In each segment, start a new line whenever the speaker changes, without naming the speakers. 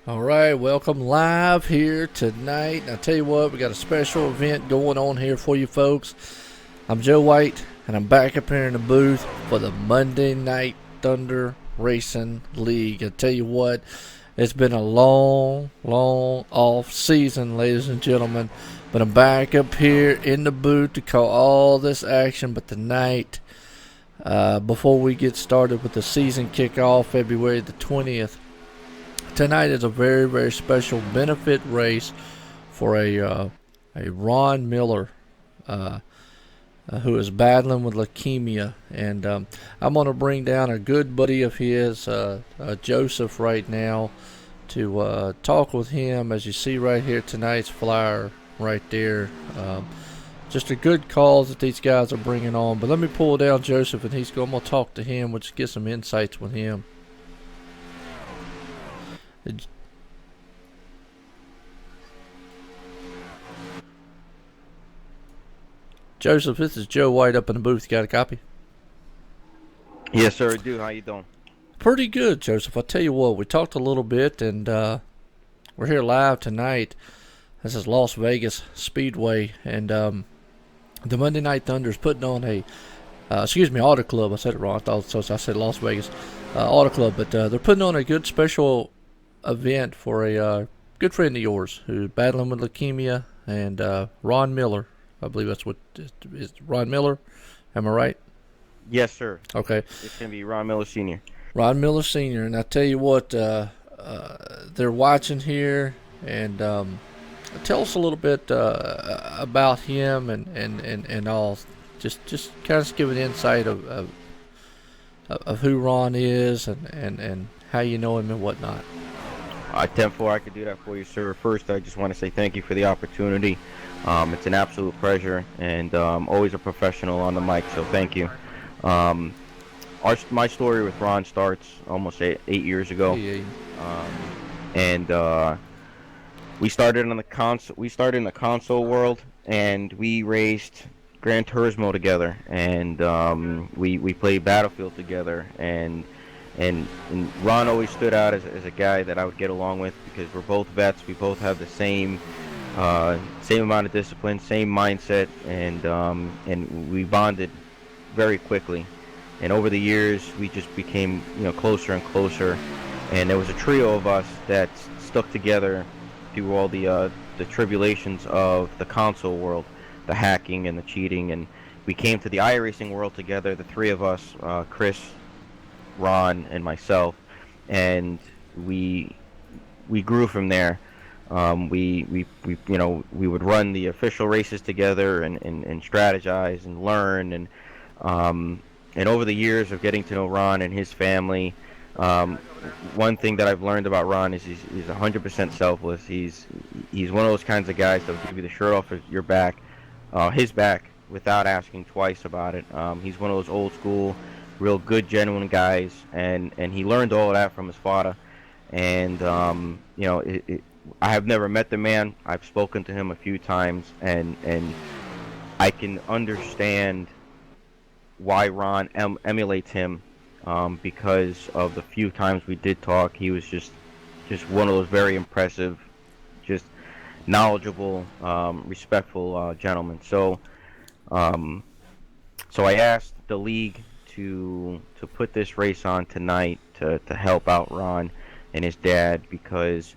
All right, welcome live here tonight. I tell you what, we got a special event going on here for you folks. I'm Joe White, and I'm back up here in the booth for the Monday Night Thunder Racing League. I tell you what, it's been a long off season, ladies and gentlemen, but I'm back up here in the booth to call all this action. But tonight, before we get started with the season kickoff, February the 20th, tonight is a very special benefit race for a Ron Miller who is battling with leukemia, and I'm going to bring down a good buddy of his, Joseph, right now to talk with him. As you see right here, tonight's flyer right there. Just a good cause that these guys are bringing on. But let me pull down Joseph, and I'm going to talk to him. We'll just get some insights with him. Joseph, this is Joe White up in the booth. You got a copy?
Yes, sir, I do. How you doing?
Pretty good, Joseph. I'll tell you what, we talked a little bit, and we're here live tonight. This is Las Vegas Speedway, and the Monday Night Thunder is putting on a, Auto Club. I said it wrong. I said Las Vegas Auto Club, but they're putting on a good special event for a good friend of yours who's battling with leukemia, and Ron Miller. I believe that's what is Ron Miller. Am I right?
Yes, sir.
Okay.
It's going to be Ron Miller Sr.
Ron Miller Sr. And I tell you what, they're watching here, and tell us a little bit about him and all. Just kind of give an insight of who Ron is and how you know him and whatnot.
10-4, I could do that for you, sir. First, I just want to say thank you for the opportunity. It's an absolute pleasure, and always a professional on the mic, so thank you. My story with Ron starts almost eight years ago, and we started in the console world, and we raced Gran Turismo together, and we played Battlefield together, and Ron always stood out as a guy that I would get along with because we're both vets. We both have the same amount of discipline, same mindset, and we bonded very quickly. And over the years, we just became closer and closer. And there was a trio of us that stuck together through all the tribulations of the console world, the hacking and the cheating. And we came to the iRacing world together, the three of us, Chris, Ron, and myself, and we grew from there. We would run the official races together and strategize and learn, and over the years of getting to know Ron and his family, one thing that I've learned about Ron is he's 100% selfless. He's one of those kinds of guys that will give you the shirt off of your back, his back, without asking twice about it. He's one of those old school, real good, genuine guys, and he learned all of that from his father. And I have never met the man. I've spoken to him a few times, and I can understand why Ron emulates him, because of the few times we did talk. He was just one of those very impressive, just knowledgeable, respectful gentlemen. So I asked the league to put this race on tonight to help out Ron and his dad, because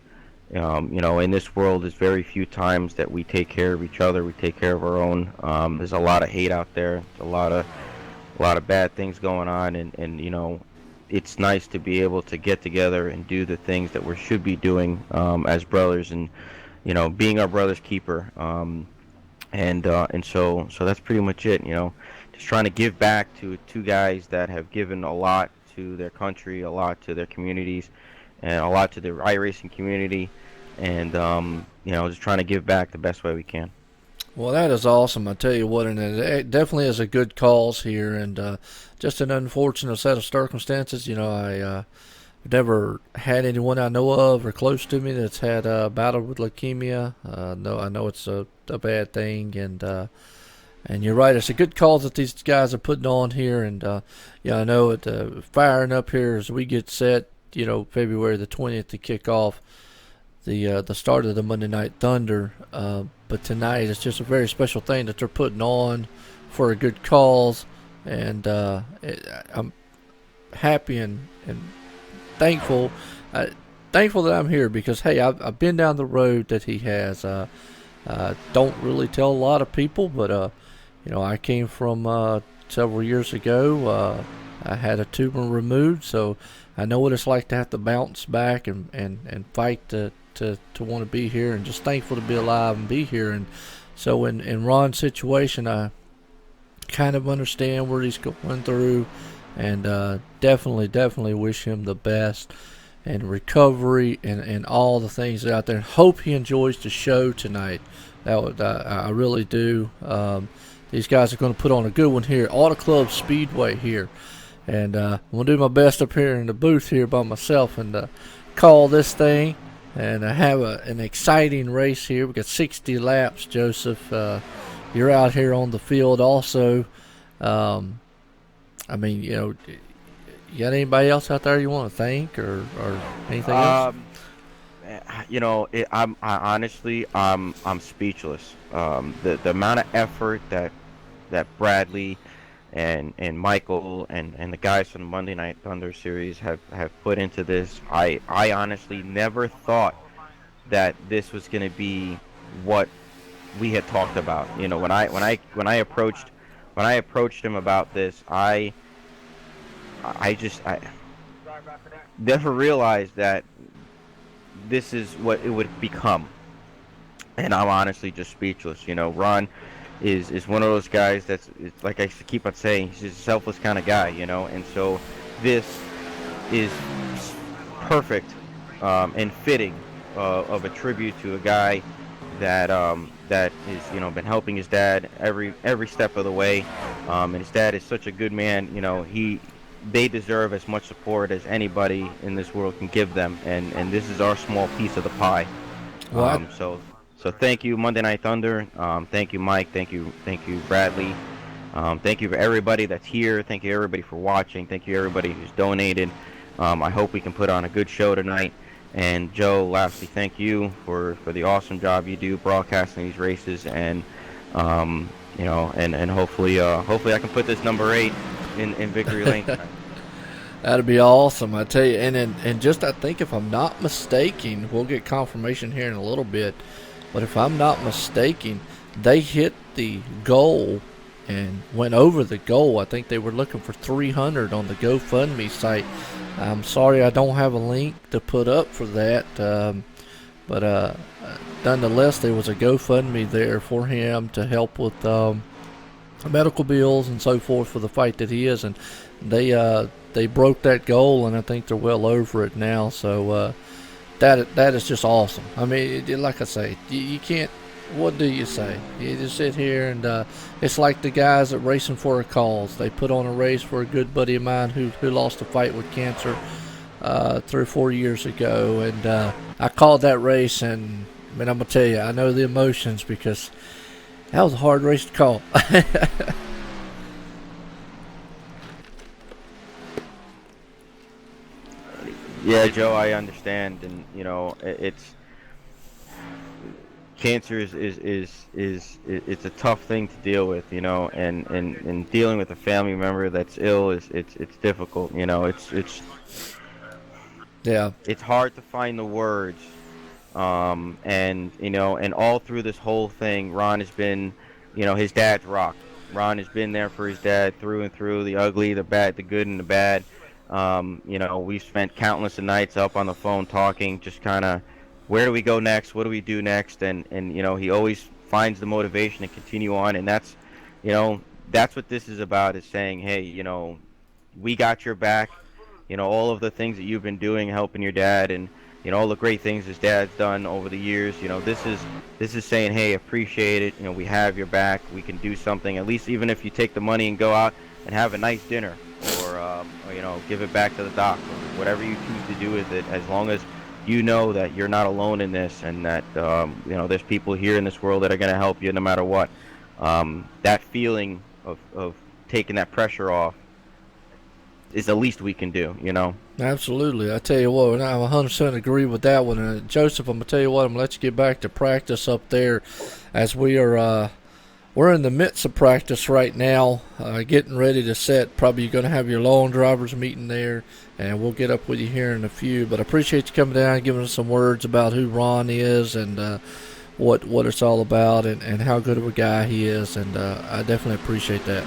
in this world there's very few times that we take care of each other, we take care of our own. There's a lot of hate out there, a lot of bad things going on, and it's nice to be able to get together and do the things that we should be doing as brothers, and being our brother's keeper. And so that's pretty much it. Just trying to give back to two guys that have given a lot to their country, a lot to their communities, and a lot to the iRacing community, and just trying to give back the best way we can.
Well, that is awesome. I tell you what, and it definitely is a good cause here, and just an unfortunate set of circumstances. I never had anyone I know of or close to me that's had battled with leukemia. No, I know it's a bad thing, and you're right. It's a good cause that these guys are putting on here, and I know it firing up here as we get set. February the 20th to kick off. the start of the Monday Night Thunder. But tonight it's just a very special thing that they're putting on for a good cause, and I'm happy and thankful. Thankful that I'm here because hey, I've been down the road that he has. Don't really tell a lot of people, but I came from several years ago. I had a tumor removed, so I know what it's like to have to bounce back and fight to want to be here, and just thankful to be alive and be here. And so in Ron's situation, I kind of understand what he's going through, and definitely wish him the best and recovery and all the things out there. Hope he enjoys the show tonight. I really do. These guys are going to put on a good one here. Auto Club Speedway here. And I'm going to do my best up here in the booth here by myself and call this thing. And I have an exciting race here. We've got 60 laps, Joseph. You're out here on the field also. I mean, you got anybody else out there you want to thank or anything else?
I'm honestly, I'm speechless. The amount of effort that Bradley and Michael and the guys from the Monday Night Thunder series have put into this, I honestly never thought that this was going to be what we had talked about. When I approached him about this, I never realized that this is what it would become, and I'm honestly just speechless. Ron is one of those guys it's like I keep on saying, he's a selfless kind of guy, and so this is perfect and fitting of a tribute to a guy that is been helping his dad every step of the way, and his dad is such a good man. They deserve as much support as anybody in this world can give them, and this is our small piece of the pie. So thank you, Monday Night Thunder. Thank you, Mike. Thank you, Bradley. Thank you for everybody that's here. Thank you, everybody, for watching. Thank you, everybody who's donated. I hope we can put on a good show tonight. And Joe, lastly, thank you for the awesome job you do broadcasting these races, and and hopefully I can put this number 8 in victory lane tonight.
That'd be awesome, I tell you. And just I think, if I'm not mistaken, we'll get confirmation here in a little bit, but if I'm not mistaken, they hit the goal and went over the goal. I think they were looking for 300 on the GoFundMe site. I'm sorry I don't have a link to put up for that, but nonetheless, there was a GoFundMe there for him to help with medical bills and so forth for the fight that he is, and they broke that goal, and I think they're well over it now. So that is just awesome. I mean, like I say, you can't. What do you say? You just sit here and it's like the guys at Racing for a Cause. They put on a race for a good buddy of mine who lost a fight with cancer 3 or 4 years ago, and I called that race, and I mean, I'm gonna tell you, I know the emotions because that was a hard race to call.
Yeah, Joe, I understand, and it's cancer is it's a tough thing to deal with, and dealing with a family member that's ill it's difficult, it's hard to find the words, and all through this whole thing, Ron has been, his dad's rock. Ron has been there for his dad through and through, the ugly, the bad, the good, and the bad. We've spent countless of nights up on the phone talking, just kind of, where do we go next? What do we do next? And he always finds the motivation to continue on, and that's what this is about, is saying, hey, we got your back. All of the things that you've been doing, helping your dad, and all the great things his dad's done over the years. This is saying, hey, appreciate it. We have your back. We can do something. At least, even if you take the money and go out and have a nice dinner, or give it back to the doc, or whatever you choose to do with it, as long as you know that you're not alone in this, and that there's people here in this world that are going to help you no matter what. That feeling of taking that pressure off is the least we can do, you know.
Absolutely. I tell you what, and I 100% agree with that one. And Joseph, I'm going to tell you what, I'm going to let you get back to practice up there as we are, we're in the midst of practice right now, getting ready to set. Probably you're going to have your long drivers meeting there, and we'll get up with you here in a few. But I appreciate you coming down and giving us some words about who Ron is and what it's all about and how good of a guy he is. And I definitely appreciate that.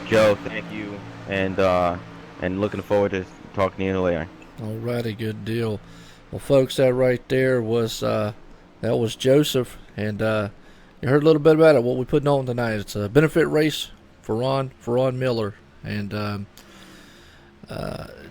Joe, thank you, and looking forward to talking to you later.
Alrighty, good deal. Well, folks, that right there was Joseph, and you heard a little bit about it. What we putting on tonight? It's a benefit race for Ron Miller, and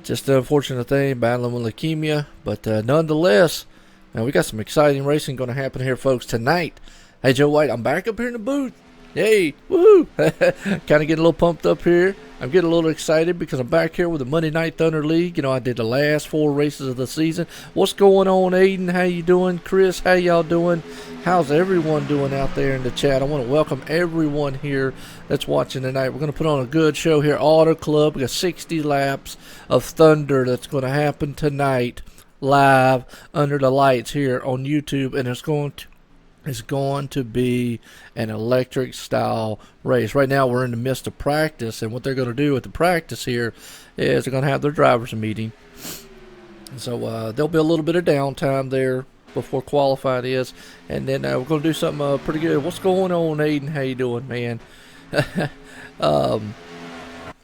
just the unfortunate thing, battling with leukemia, but nonetheless, now we got some exciting racing going to happen here, folks, tonight. Hey, Joe White, I'm back up here in the booth. Yay, woohoo! Kind of getting a little pumped up here. I'm getting a little excited because I'm back here with the Monday Night Thunder League. You know, I did the last 4 races of the season. What's going on, Aiden? How you doing? Chris, how y'all doing? How's everyone doing out there in the chat? I want to welcome everyone here that's watching tonight. We're going to put on a good show here. Auto Club. We got 60 laps of Thunder that's going to happen tonight live under the lights here on YouTube, and it's going to be an electric style race. Right now we're in the midst of practice, and what they're going to do at the practice here is they're going to have their drivers meeting. So there'll be a little bit of downtime there before qualifying is, and then we're going to do something pretty good. What's going on, Aiden? How you doing, man?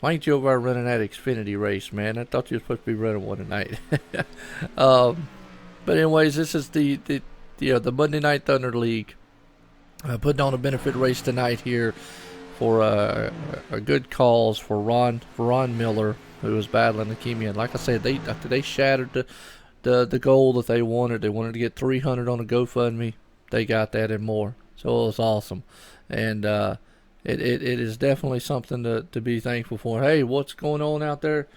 Why ain't you over there running that Xfinity race, man? I thought you were supposed to be running one tonight. But anyways, this is the Monday Night Thunder League, putting on a benefit race tonight here for a good cause for Ron Miller, who was battling leukemia. And like I said, they shattered the goal that they wanted. They wanted to get 300 on a GoFundMe. They got that and more. So it was awesome, and it is definitely something to be thankful for. Hey, what's going on out there?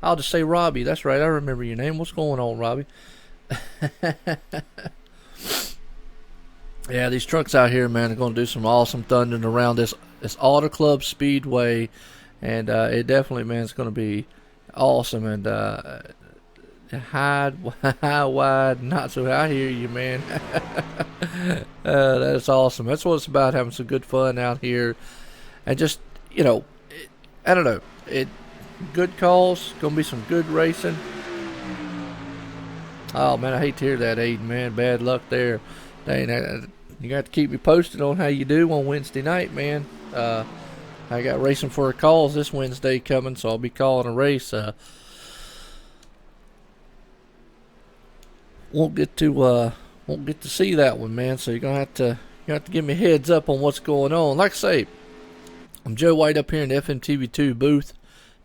I'll just say Robbie. That's right. I remember your name. What's going on, Robbie? Yeah, these trucks out here, man, are going to do some awesome thundering around this Auto Club Speedway. And it definitely, man, it's going to be awesome. And high, wide, not so high. I hear you, man. That's awesome. That's what it's about, having some good fun out here. And just, I don't know. Good calls, gonna be some good racing. Oh man, I hate to hear that, Aiden, man. Bad luck there. Dang, you got to keep me posted on how you do on Wednesday night, man. I got racing for a cause this Wednesday coming, so I'll be calling a race. Won't get to see that one, man. So you're gonna have to give me a heads up on what's going on. Like I say, I'm Joe White up here in the FMTV2 booth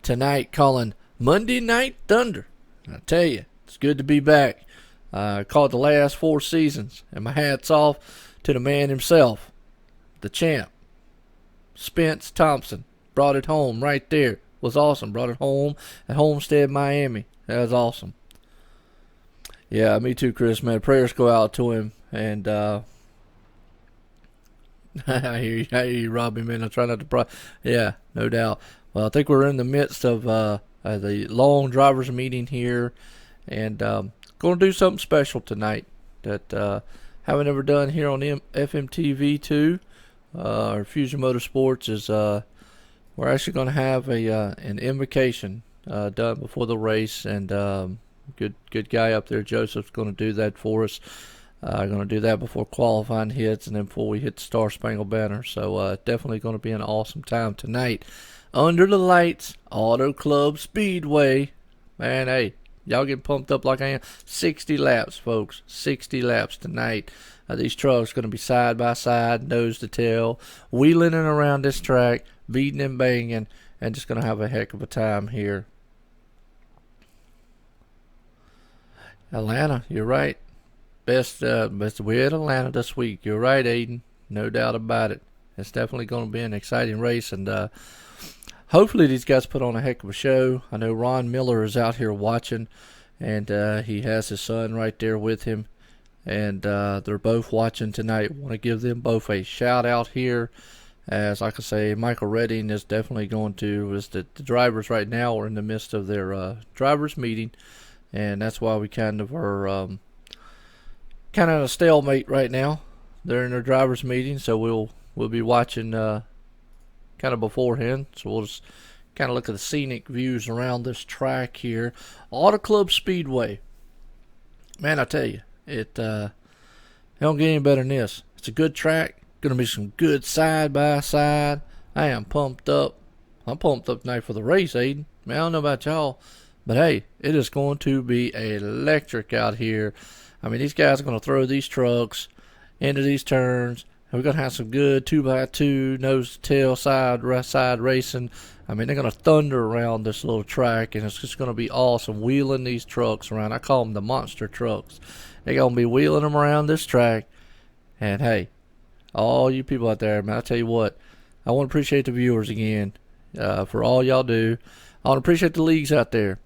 tonight, calling Monday Night Thunder. I tell you, it's good to be back. Called the last 4 seasons, and my hat's off to the man himself, the champ, Spence Thompson. Brought it home right there. Was awesome. Brought it home at Homestead, Miami. That was awesome. Yeah, me too, Chris, man. Prayers go out to him, and I hear you, Robbie, man. I try not to yeah, no doubt. Well, I think we're in the midst of the long drivers meeting here, and going to do something special tonight that haven't ever done here on FMTV2 or Fusion Motorsports. Is we're actually going to have an invocation done before the race, and good guy up there, Joseph's going to do that for us. Going to do that before qualifying hits, and then before we hit the Star Spangled Banner. So definitely going to be an awesome time tonight. Under the lights, Auto Club Speedway. Man, hey, y'all get pumped up like I am. 60 laps, folks. 60 laps tonight. These trucks going to be side by side, nose to tail, wheeling and around this track, beating and banging, and just going to have a heck of a time here. Atlanta, you're right. Best we're at Atlanta this week. You're right, Aiden. No doubt about it. It's definitely going to be an exciting race, and hopefully these guys put on a heck of a show. I know Ron Miller is out here watching, and he has his son right there with him, and they're both watching tonight. Want to give them both a shout out here. As like I say, Michael Redding is definitely going to. Is the drivers right now are in the midst of their drivers meeting, and that's why we kind of are kind of a stalemate right now. They're in their drivers meeting, so we'll be watching kind of beforehand. So we'll just kind of look at the scenic views around this track here, Auto Club Speedway. Man, I tell you, it don't get any better than this. It's a good track. Gonna be some good side by side. I am pumped up. I'm pumped up tonight for the race, Aiden. Man, I don't know about y'all, but hey, it is going to be electric out here. I mean, these guys are going to throw these trucks into these turns, and we're going to have some good 2x2 nose to tail side racing. I mean, they're going to thunder around this little track, and it's just going to be awesome wheeling these trucks around. I call them the monster trucks. They're going to be wheeling them around this track, and hey, all you people out there, man, I tell you what, I want to appreciate the viewers again for all y'all do. I want to appreciate the leagues out there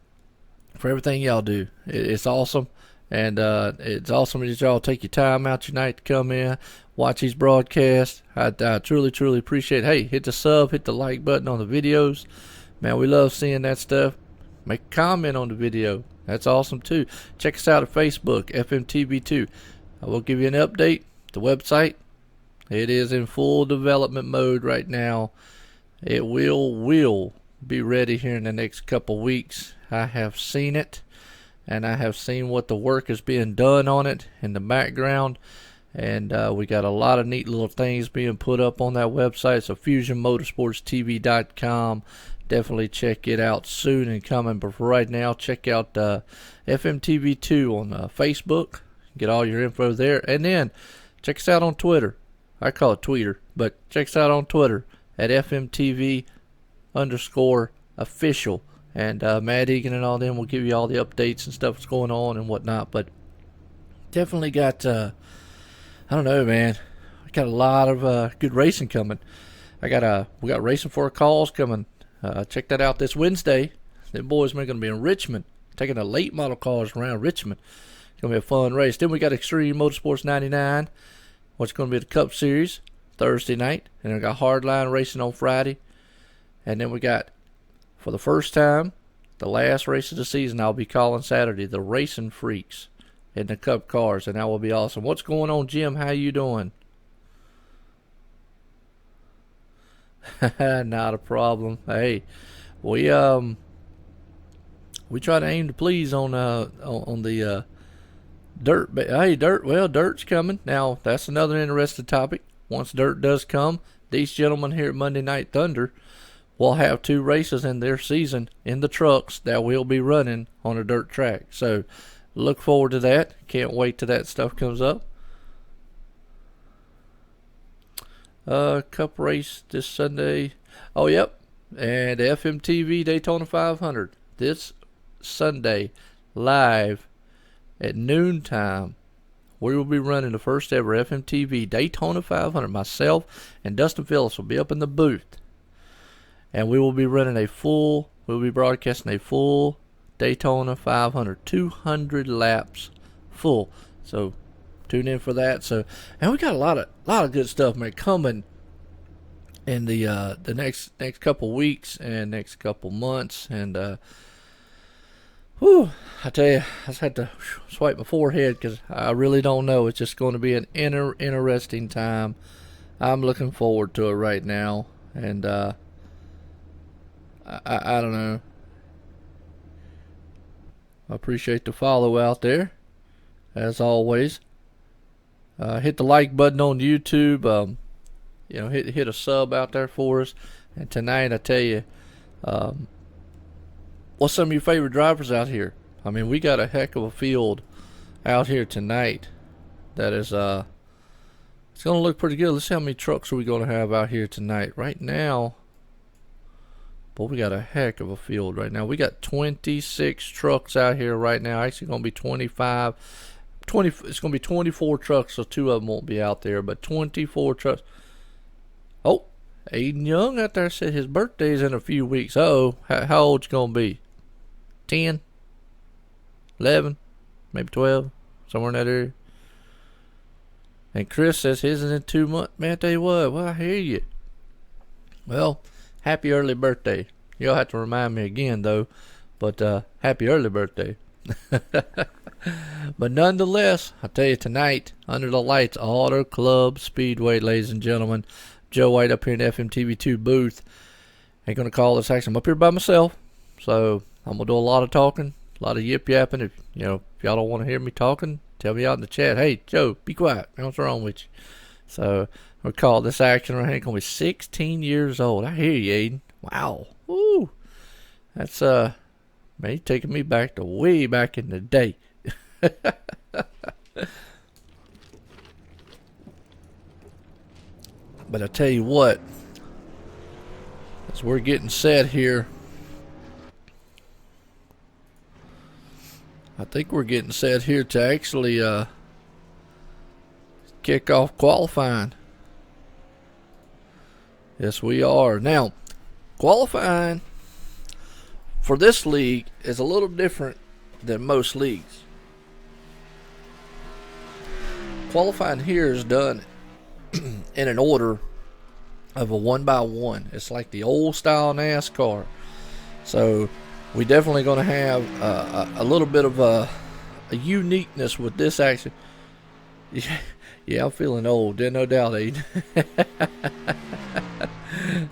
for everything y'all do. It's awesome, and it's awesome that y'all take your time out your night to come in, watch these broadcasts. I truly, truly appreciate it. Hey, hit the sub, hit the like button on the videos. Man, we love seeing that stuff. Make a comment on the video. That's awesome, too. Check us out at Facebook, FMTV2. I will give you an update. The website, it is in full development mode right now. It will be ready here in the next couple weeks. I have seen it, and I have seen what the work is being done on it in the background, and we got a lot of neat little things being put up on that website. So FusionMotorsportsTV.com. Definitely check it out soon and coming. But for right now, check out FMTV2 on Facebook. Get all your info there, and then check us out on Twitter. I call it Tweeter, but check us out on Twitter at FMTV_official. And Matt Egan and all them will give you all the updates and stuff that's going on and whatnot. But definitely got, I don't know, man. I got a lot of good racing coming. We got Racing for a Cause coming. Check that out this Wednesday. Them boys are going to be in Richmond, taking the late model cars around Richmond. It's going to be a fun race. Then we got Extreme Motorsports 99. What's going to be the Cup Series Thursday night, and we got Hardline Racing on Friday, and then we got, for the first time, the last race of the season I'll be calling Saturday, the Racing Freaks in the Cup cars, and that will be awesome. What's going on, Jim? How you doing? Not a problem. Hey, we try to aim to please on the dirt. Hey, dirt. Well, dirt's coming. Now, that's another interesting topic. Once dirt does come, these gentlemen here at Monday Night Thunder will have 2 races in their season in the trucks that will be running on a dirt track. So, look forward to that. Can't wait till that stuff comes up. Cup race this Sunday. Oh, yep. And FMTV Daytona 500 this Sunday, live at noontime. We will be running the first ever FMTV Daytona 500. Myself and Dustin Phillips will be up in the booth. And we will be running we'll be broadcasting a full Daytona 500. 200 laps full. So tune in for that. So, and we got a lot of good stuff, man, coming in the next couple weeks and next couple months. And I tell you, I just had to swipe my forehead because I really don't know. It's just going to be an interesting time. I'm looking forward to it right now, and I don't know. I appreciate the follow out there, as always. Hit the like button on YouTube. Hit a sub out there for us. And tonight, I tell you, what's some of your favorite drivers out here? I mean, we got a heck of a field out here tonight. That is, it's going to look pretty good. Let's see how many trucks are we going to have out here tonight. Right now, boy, we got a heck of a field right now. We got 26 trucks out here right now. Actually, going to be 25. It's going to be 24 trucks, so 2 of them won't be out there, but 24 trucks. Oh, Aiden Young out there said his birthday's in a few weeks. Uh-oh, how old you going to be? 10? 11? Maybe 12? Somewhere in that area. And Chris says his is in 2 months. Man, I tell you what, well, I hear you. Well, happy early birthday. You'll have to remind me again, though. But happy early birthday. But nonetheless, I tell you, tonight, under the lights, Auto Club Speedway, ladies and gentlemen. Joe White up here in the FMTV2 booth. Ain't going to call this action. I'm up here by myself. So I'm going to do a lot of talking, a lot of yip-yapping. If y'all don't want to hear me talking, tell me out in the chat. Hey, Joe, be quiet. What's wrong with you? So we'll call this action right here. Going to be 16 years old. I hear you, Aiden. Wow. Woo. That's, man, you're taking me back to way back in the day. But I tell you what, as we're getting set here, I think we're getting set here to actually kick off qualifying. Yes, we are. Now, qualifying for this league is a little different than most leagues. Qualifying here is done in an order of a 1-by-1. It's like the old style NASCAR. So we definitely going to have a little bit of a uniqueness with this action. Yeah, I'm feeling old. There's no doubt, Aiden.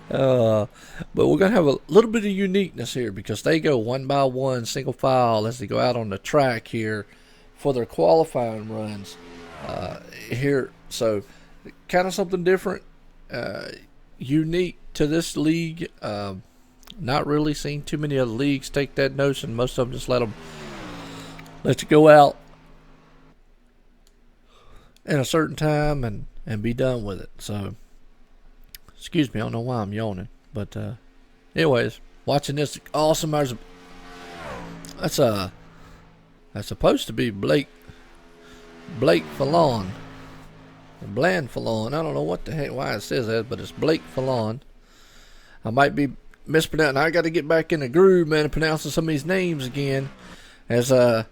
But we're going to have a little bit of uniqueness here because they go 1-by-1, single file, as they go out on the track here for their qualifying runs here. So kind of something different, unique to this league. Not really seen too many other leagues take that notion. Most of them just let you go out in a certain time and be done with it. So, excuse me, I don't know why I'm yawning. But, anyways, watching this awesome. That's supposed to be Blake Fallon. Bland Fallon. I don't know what the heck, why it says that, but it's Blake Fallon. I might be mispronouncing. I got to get back in the groove, man, and pronouncing some of these names again. As I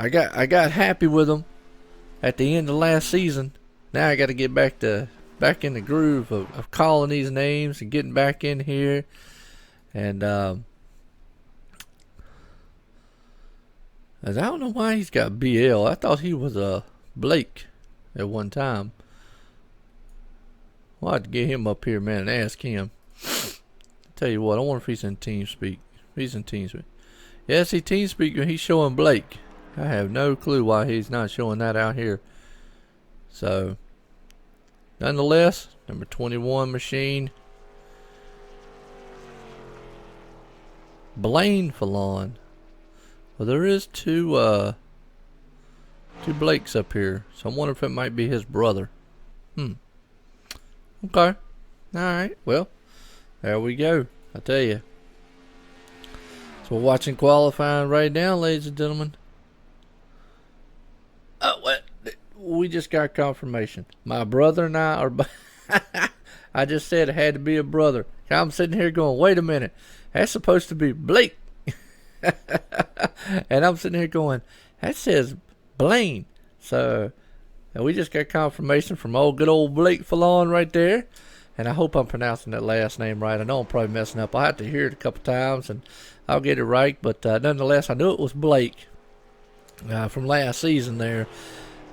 got happy with them at the end of last season. Now I got to get back in the groove of calling these names and getting back in here. And as I don't know why he's got BL. I thought he was Blake at one time. We'll have to get him up here, man, and ask him. Tell you what, I wonder if he's in TeamSpeak. He's in TeamSpeak. Yes, he TeamSpeak. He's showing Blake. I have no clue why he's not showing that out here. So, nonetheless, number 21 machine. Blaine Fallon. Well, there is two Blakes up here. So I wonder if it might be his brother. Okay. Alright. Well, there we go. I tell you. So we're watching qualifying right now, ladies and gentlemen. Oh, what? We just got confirmation. My brother and I are... I just said it had to be a brother. I'm sitting here going, wait a minute. That's supposed to be Blake. And I'm sitting here going, that says Blaine. So, and we just got confirmation from good old Blake Fallon right there. And I hope I'm pronouncing that last name right. I know I'm probably messing up. I have to hear it a couple times and I'll get it right. But nonetheless, I knew it was Blake from last season there.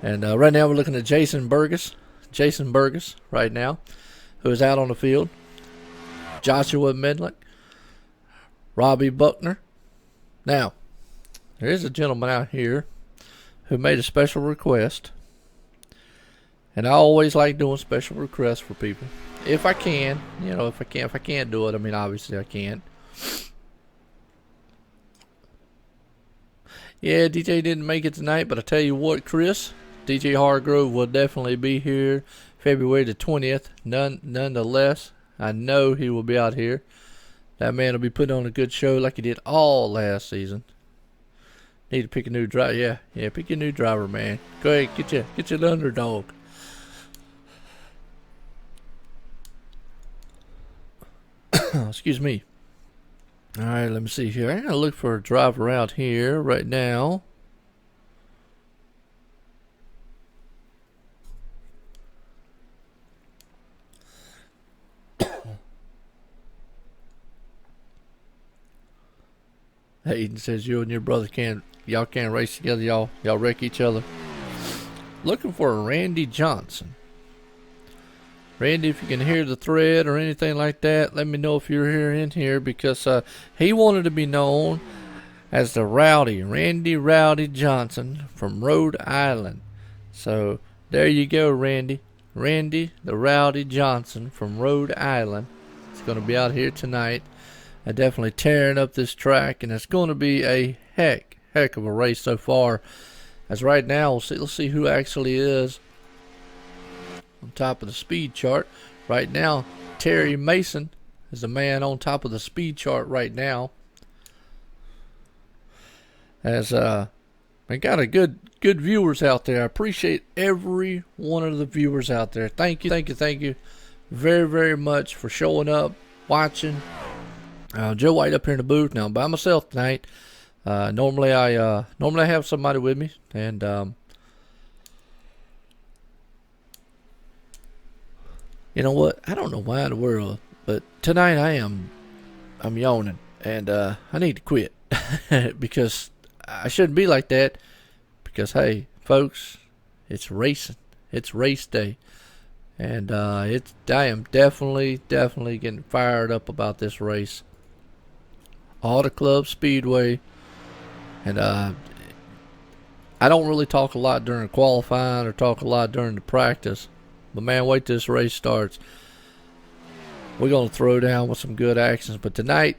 And right now we're looking at Jason Burgess right now, who is out on the field. Joshua Medlick. Robbie Buckner. Now, there is a gentleman out here who made a special request. And I always like doing special requests for people. If I can, if I can't do it, I mean, obviously I can't. Yeah, DJ didn't make it tonight, but I tell you what, Chris, DJ Hargrove will definitely be here February the 20th. Nonetheless, I know he will be out here. That man will be putting on a good show like he did all last season. Need to pick a new driver. Yeah, pick a new driver, man. Go ahead, get your underdog. Excuse me. Alright, let me see here. I'm going to look for a driver out here right now. Hayden says you and your brother y'all can't race together. Y'all wreck each other. Looking for a Randy Johnson. Randy, if you can hear the thread or anything like that, let me know if you're here in here, because he wanted to be known as the Randy Rowdy Johnson from Rhode Island. So there you go, Randy. Randy the Rowdy Johnson from Rhode Island. It's going to be out here tonight. Definitely tearing up this track, and it's going to be a heck of a race so far. As right now, let's see who actually is on top of the speed chart. Right now, Terry Mason is the man on top of the speed chart right now. As we got a good viewers out there. I appreciate every one of the viewers out there. Thank you very, very much for showing up, watching. Joe White up here in the booth now. I'm by myself tonight. Normally I have somebody with me, and you know what? I don't know why in the world, but tonight I'm yawning, and I need to quit because I shouldn't be like that. Because hey, folks, it's racing. It's race day, and I am definitely getting fired up about this race. Auto Club Speedway, and I don't really talk a lot during qualifying or talk a lot during the practice, but man, wait till this race starts. We're going to throw down with some good actions. But tonight,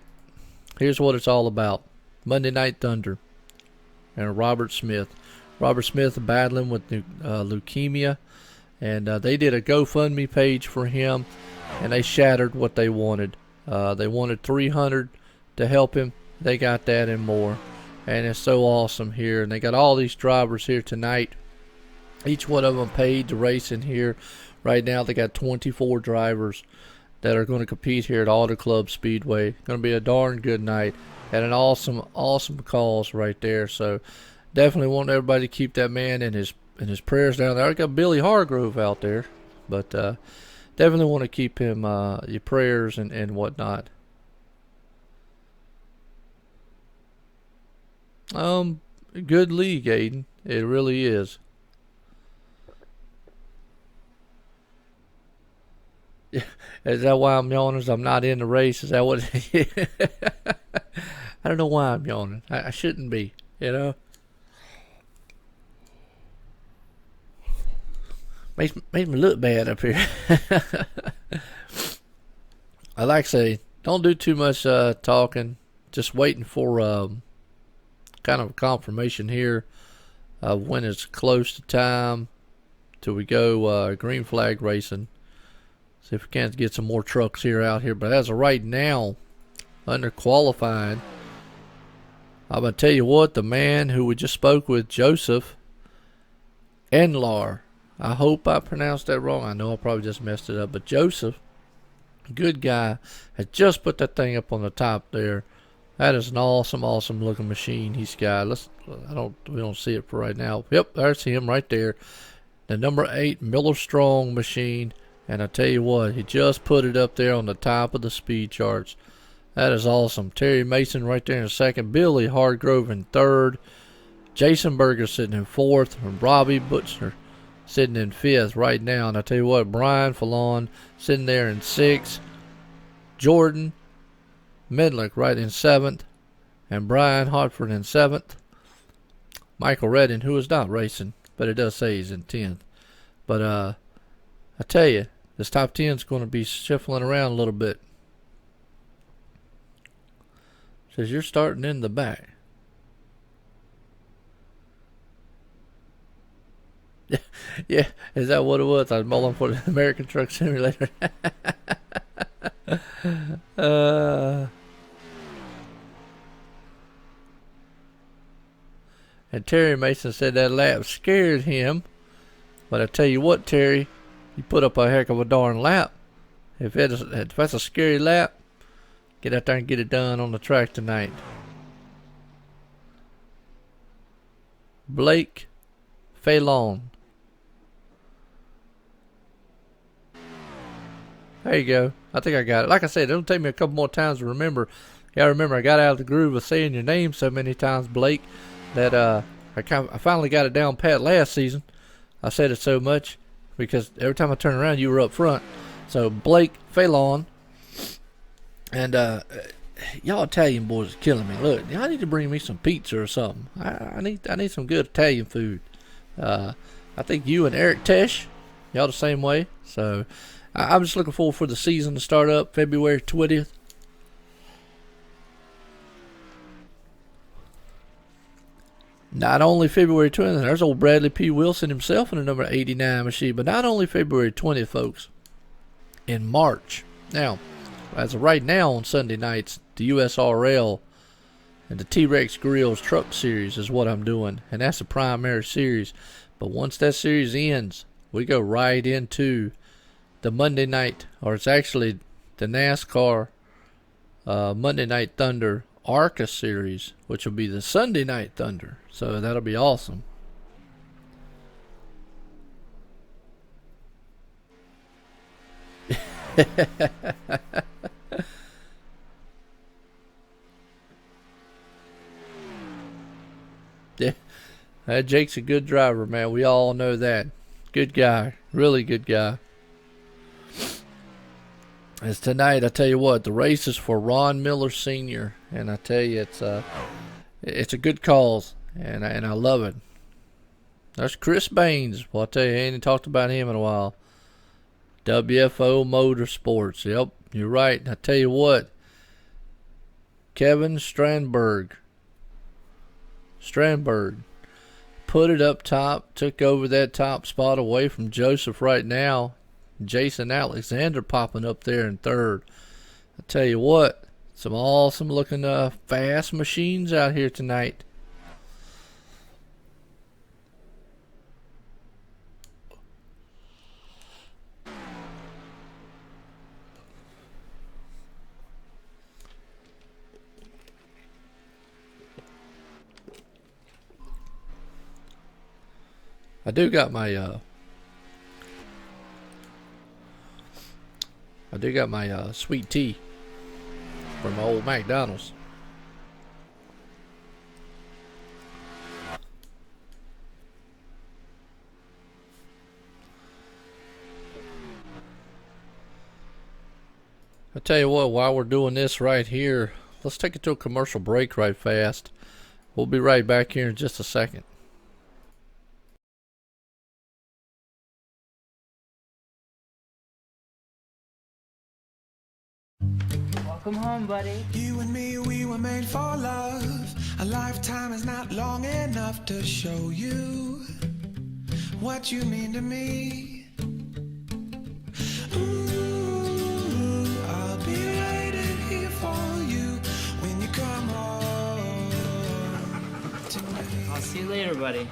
here's what it's all about. Monday Night Thunder and Robert Smith. Robert Smith battling with leukemia, and they did a GoFundMe page for him, and they shattered what they wanted. They wanted $300 to help him. They got that and more, and it's so awesome here. And they got all these drivers here tonight. Each one of them paid to race in here. Right now they got 24 drivers that are going to compete here at Auto Club Speedway. Going to be a darn good night, and an awesome cause right there. So definitely want everybody to keep that man in his prayers down there. I got Billy Hargrove out there, but definitely want to keep him your prayers and whatnot. Good league, Aiden. It really is. Is that why I'm yawning? I'm not in the race? Is that what? I don't know why I'm yawning. I shouldn't be, you know. Makes me look bad up here. I like to say, don't do too much talking. Just waiting for kind of a confirmation here of when it's close to time till we go green flag racing. See if we can get some more trucks out here. But as of right now, under qualifying, I'm going to tell you what, the man who we just spoke with, Joseph Enlar, I hope I pronounced that wrong. I know I probably just messed it up. But Joseph, good guy, has just put that thing up on the top there. That is an awesome looking machine he's got. We don't see it for right now. Yep, there's him right there. The number 8 Miller Strong machine. And I tell you what, he just put it up there on the top of the speed charts. That is awesome. Terry Mason right there in second. Billy Hargrove in third. Jason Berger sitting in fourth. And Robbie Butcher sitting in fifth right now. And I tell you what, Brian Fallon sitting there in sixth. Jordan Medlick right in seventh. And Brian Hartford in seventh. Michael Redding, who is not racing, but it does say he's in 10th. But I tell you, this top 10 is going to be shuffling around a little bit. Says you're starting in the back. Yeah, is that what it was? I was mulling for the American Truck Simulator. And Terry Mason said that lap scared him. But I tell you what, Terry, you put up a heck of a darn lap. If that's a scary lap, get out there and get it done on the track tonight. Blake Phelan. There you go. I think I got it. Like I said, it'll take me a couple more times to remember. Yeah, I remember I got out of the groove of saying your name so many times, Blake, that I finally got it down pat last season. I said it so much because every time I turned around, you were up front. So Blake Phelan, and y'all Italian boys are killing me. Look, y'all need to bring me some pizza or something. I need some good Italian food. I think you and Eric Tesh, y'all the same way. So I'm just looking forward for the season to start up February 20th. Not only February 20th, there's old Bradley P. Wilson himself in the number 89 machine, but not only February 20th, folks. In March. Now, as of right now on Sunday nights, the USRL and the T-Rex Grills Truck Series is what I'm doing, and that's the primary series. But once that series ends, we go right into the Monday night, or it's actually the NASCAR Monday Night Thunder ARCA series, which will be the Sunday Night Thunder. So that'll be awesome. Yeah, Jake's a good driver, man. We all know that. Good guy, really good guy. As tonight, I tell you what, the race is for Ron Miller Sr., and I tell you, it's a good cause, and I love it. There's Chris Baines. Well, I tell you, I ain't talked about him in a while. WFO Motorsports. Yep, you're right. I tell you what, Kevin Strandberg put it up top, took over that top spot away from Joseph right now. Jason Alexander popping up there in third. I tell you what, some awesome looking fast machines out here tonight. I do got my sweet tea from my old McDonald's. I tell you what, while we're doing this right here, let's take it to a commercial break right fast. We'll be right back here in just a second.
Welcome home, buddy.
You and me, we were made for love. A lifetime is not long enough to show you what you mean to me. Ooh, I'll be waiting here for you when you come home to me.
I'll see you later, buddy.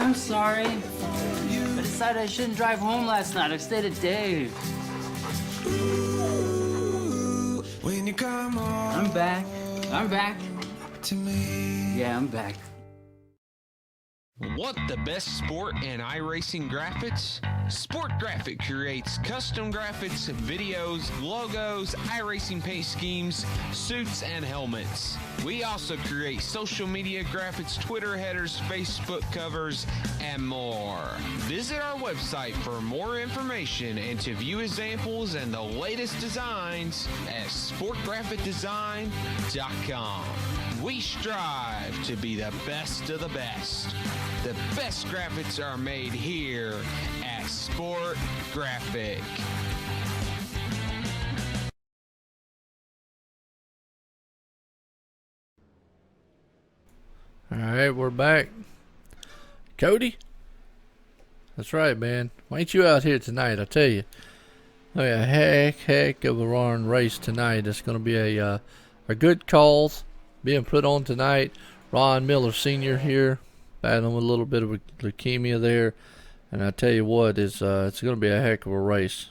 I'm sorry. I decided I shouldn't drive home last night. I stayed at Dave's.
When you come home
I'm back. I'm back.
to me.
Yeah, I'm back.
Want the best sport and iRacing graphics? Sport Graphic creates custom graphics, videos, logos, iRacing paint schemes, suits, and helmets. We also create social media graphics, Twitter headers, Facebook covers, and more. Visit our website for more information and to view examples and the latest designs at sportgraphicdesign.com. We strive to be the best of the best. The best graphics are made here at Sport Graphic.
Alright, we're back. Cody? That's right, man. Why ain't you out here tonight? I tell you. Oh yeah, heck of a roaring race tonight. It's going to be a good cause being put on tonight. Ron Miller Sr. here battling with a little bit of leukemia there. And I tell you what, it's going to be a heck of a race.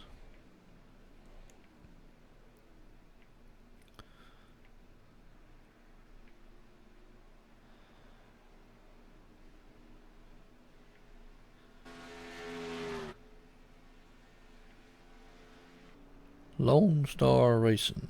Lone Star Racing.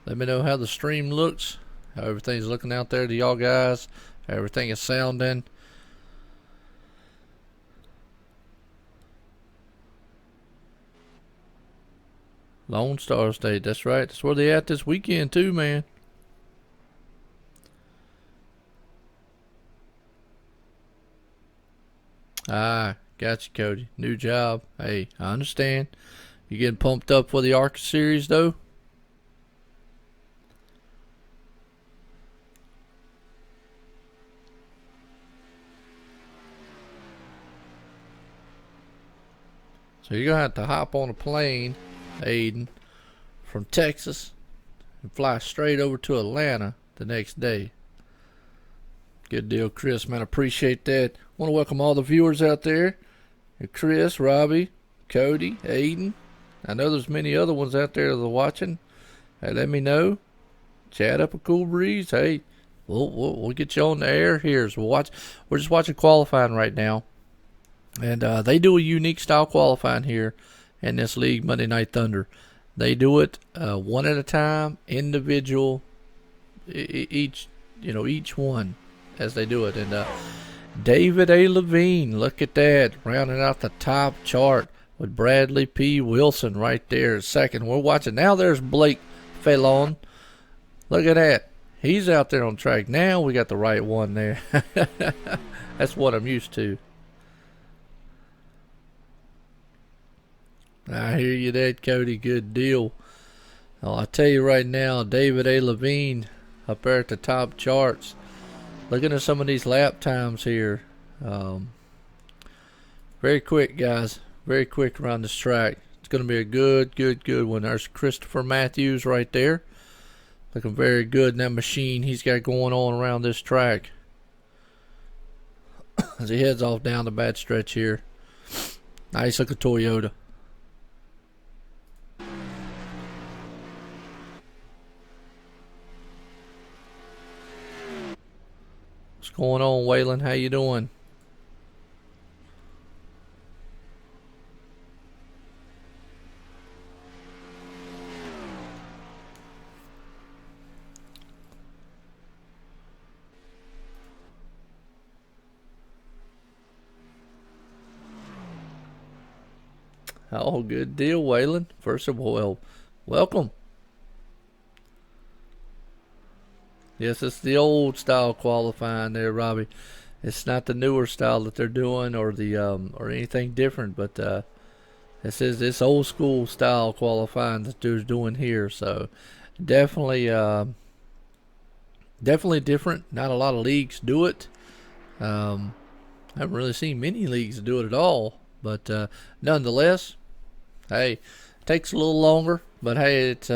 Let me know how the stream looks, how everything's looking out there to y'all guys, how everything is sounding. Lone Star State, that's right. That's where they at this weekend too, man. Ah, gotcha, Cody. New job. Hey, I understand. You getting pumped up for the ARC series though? So you're gonna have to hop on a plane, Aiden, from Texas and fly straight over to Atlanta the next day. Good deal, Chris, man. Appreciate that. Want to welcome all the viewers out there. Chris, Robbie, Cody, Aiden. I know there's many other ones out there that are watching. Hey, let me know. Chat up a cool breeze. Hey, we'll get you on the air here. So we're just watching qualifying right now. And they do a unique style qualifying here in this league, Monday Night Thunder. They do it one at a time, individual, each one as they do it. And David A. Levine, look at that, rounding out the top chart with Bradley P. Wilson right there second. We're watching. Now there's Blake Fallon. Look at that. He's out there on track. Now we got the right one there. That's what I'm used to. I hear you there, Cody. Good deal. I'll tell you right now, David A. Levine up there at the top charts. Looking at some of these lap times here. Very quick, guys. Very quick around this track. It's going to be a good one. There's Christopher Matthews right there. Looking very good in that machine he's got going on around this track. As he heads off down the bad stretch here. Nice looking Toyota. What's going on, Waylon? How you doing? Oh, good deal, Waylon. First of all, welcome. Yes, it's the old style qualifying there, Robbie. It's not the newer style that they're doing or the or anything different, but this is this old school style qualifying that they're doing here. So definitely different. Not a lot of leagues do it. I haven't really seen many leagues do it at all, but nonetheless, hey, it takes a little longer, but hey, it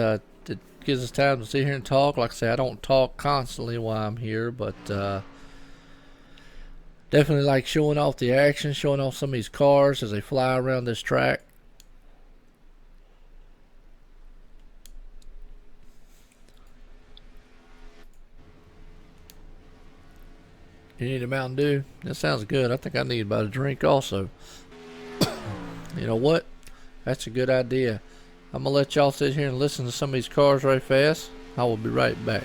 gives us time to sit here and talk. Like I say, I don't talk constantly while I'm here, but definitely like showing off the action, showing off some of these cars as they fly around this track. You need a Mountain Dew? That sounds good. I think I need about a drink also. You know what? That's a good idea. I'm going to let y'all sit here and listen to some of these cars right fast. I will be right back.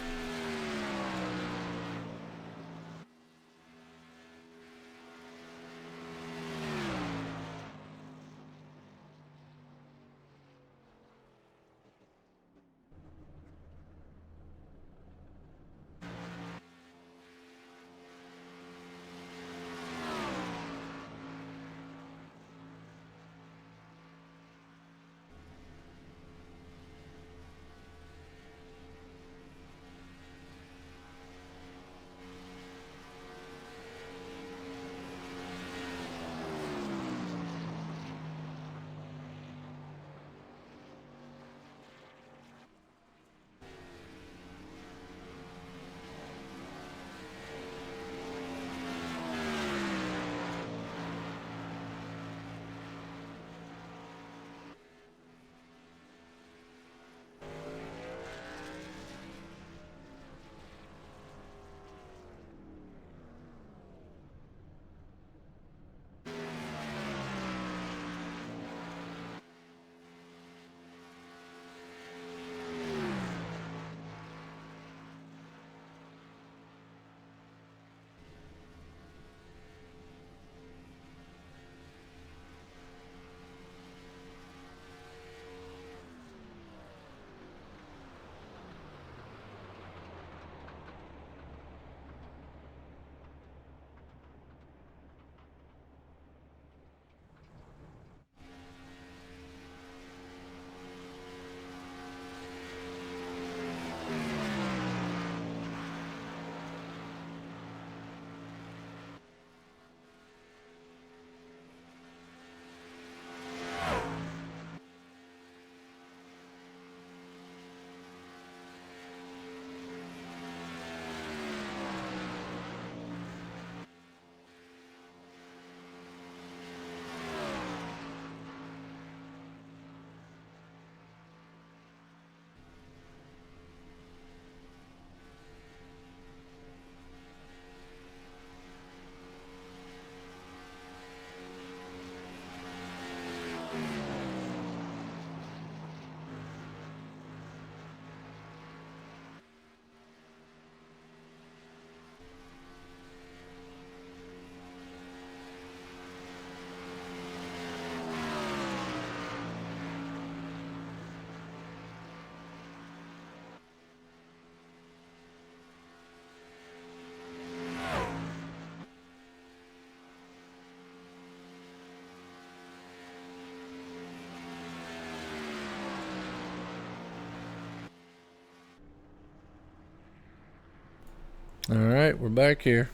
Alright, we're back here.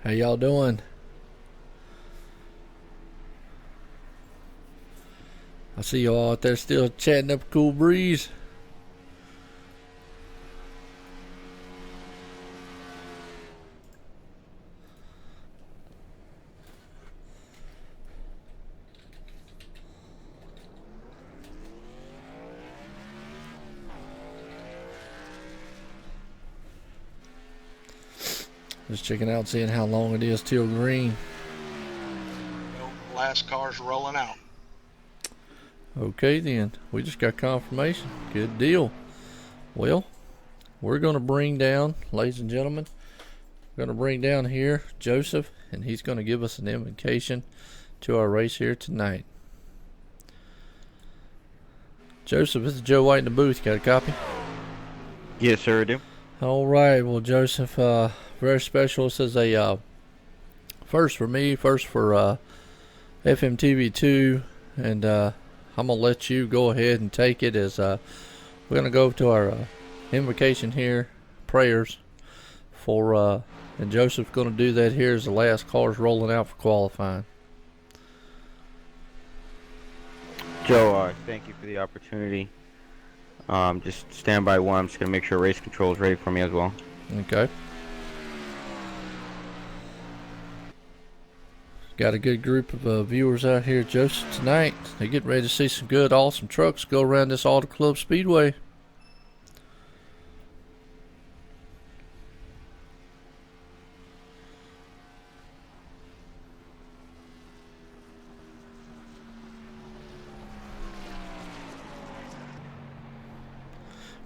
How y'all doing? I see y'all out there still chatting up a cool breeze. Just checking out, seeing how long it is till green.
Last car's rolling out.
Okay then, we just got confirmation. Good deal. Well, we're going to bring down, ladies and gentlemen, we're going to bring down here Joseph, and he's going to give us an invocation to our race here tonight. Joseph, this is Joe White in the booth. Got a copy?
Yes, sir, I do. All
right. Well, Joseph, very special. This is a first for me, first for FMTV2, and I'm going to let you go ahead and take it as we're going to go to our invocation here, prayers for, and Joseph's going to do that here as the last car's rolling out for qualifying.
Joe, thank you for the opportunity. Just stand by one. I'm just going to make sure race control is ready for me as well.
Okay. Got a good group of viewers out here, Joseph, tonight. They're getting ready to see some good, awesome trucks go around this Auto Club Speedway.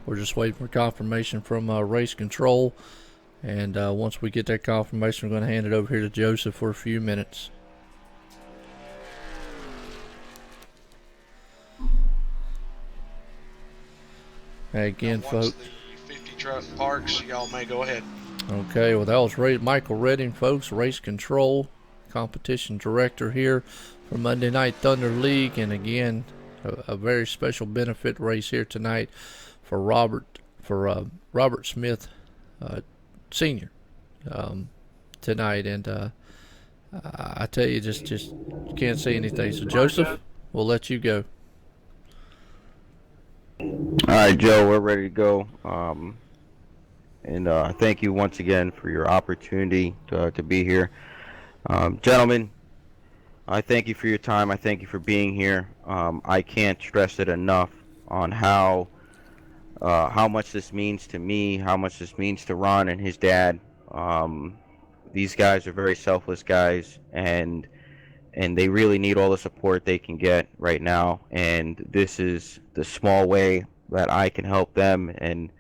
We're just waiting for confirmation from race control. And once we get that confirmation, we're going to hand it over here to Joseph for a few minutes. Again, folks.
The 50 truck parks, y'all may go ahead.
Okay, well, that was Michael Redding, folks, race control competition director here for Monday Night Thunder League. And again, a very special benefit race here tonight for Robert Smith Senior tonight. And I tell you, just can't say anything. So Joseph, we'll let you go.
All right, Joe, we're ready to go. And thank you once again for your opportunity to be here. Gentlemen, I thank you for your time. I thank you for being here. I can't stress it enough on how much this means to me, how much this means to Ron and his dad. These guys are very selfless guys, and they really need all the support they can get right now. And this is the small way that I can help them. And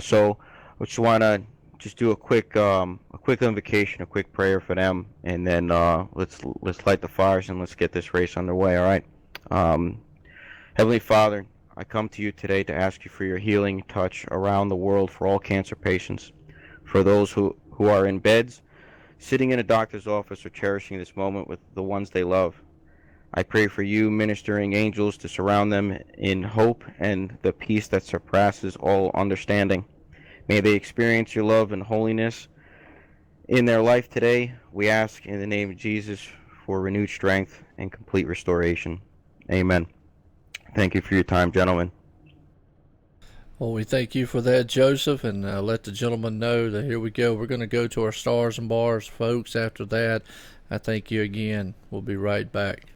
so I just want to do a quick invocation, a quick prayer for them, and then let's light the fires and let's get this race underway. All right. Heavenly Father, I come to you today to ask you for your healing touch around the world for all cancer patients, for those who are in beds, sitting in a doctor's office, or cherishing this moment with the ones they love. I pray for you, ministering angels, to surround them in hope and the peace that surpasses all understanding. May they experience your love and holiness in their life today. We ask in the name of Jesus for renewed strength and complete restoration. Amen. Thank you for your time, gentlemen.
Well, we thank you for that, Joseph, and let the gentleman know that here we go. We're going to go to our stars and bars, folks. After that, I thank you again. We'll be right back.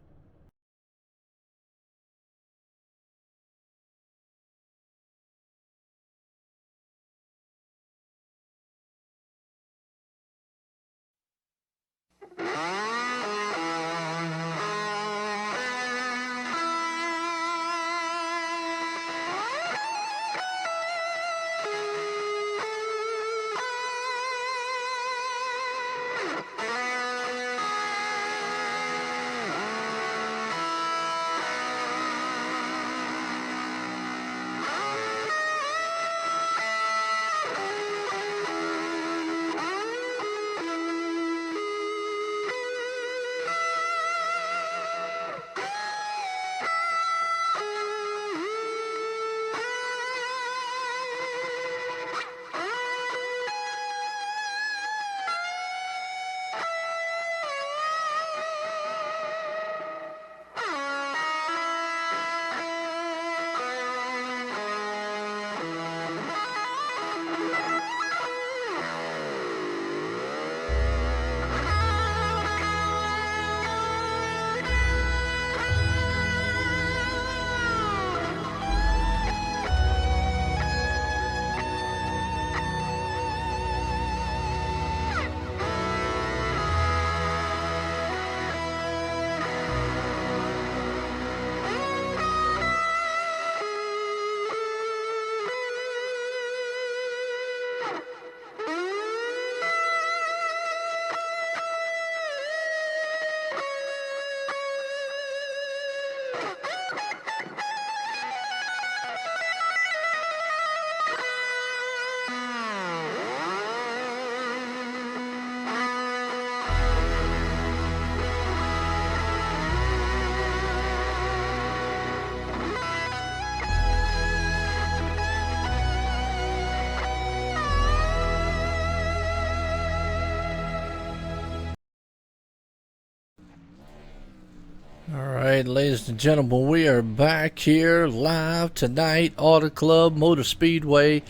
right, ladies and gentlemen, we are back here live tonight, Auto Club Motor Speedway,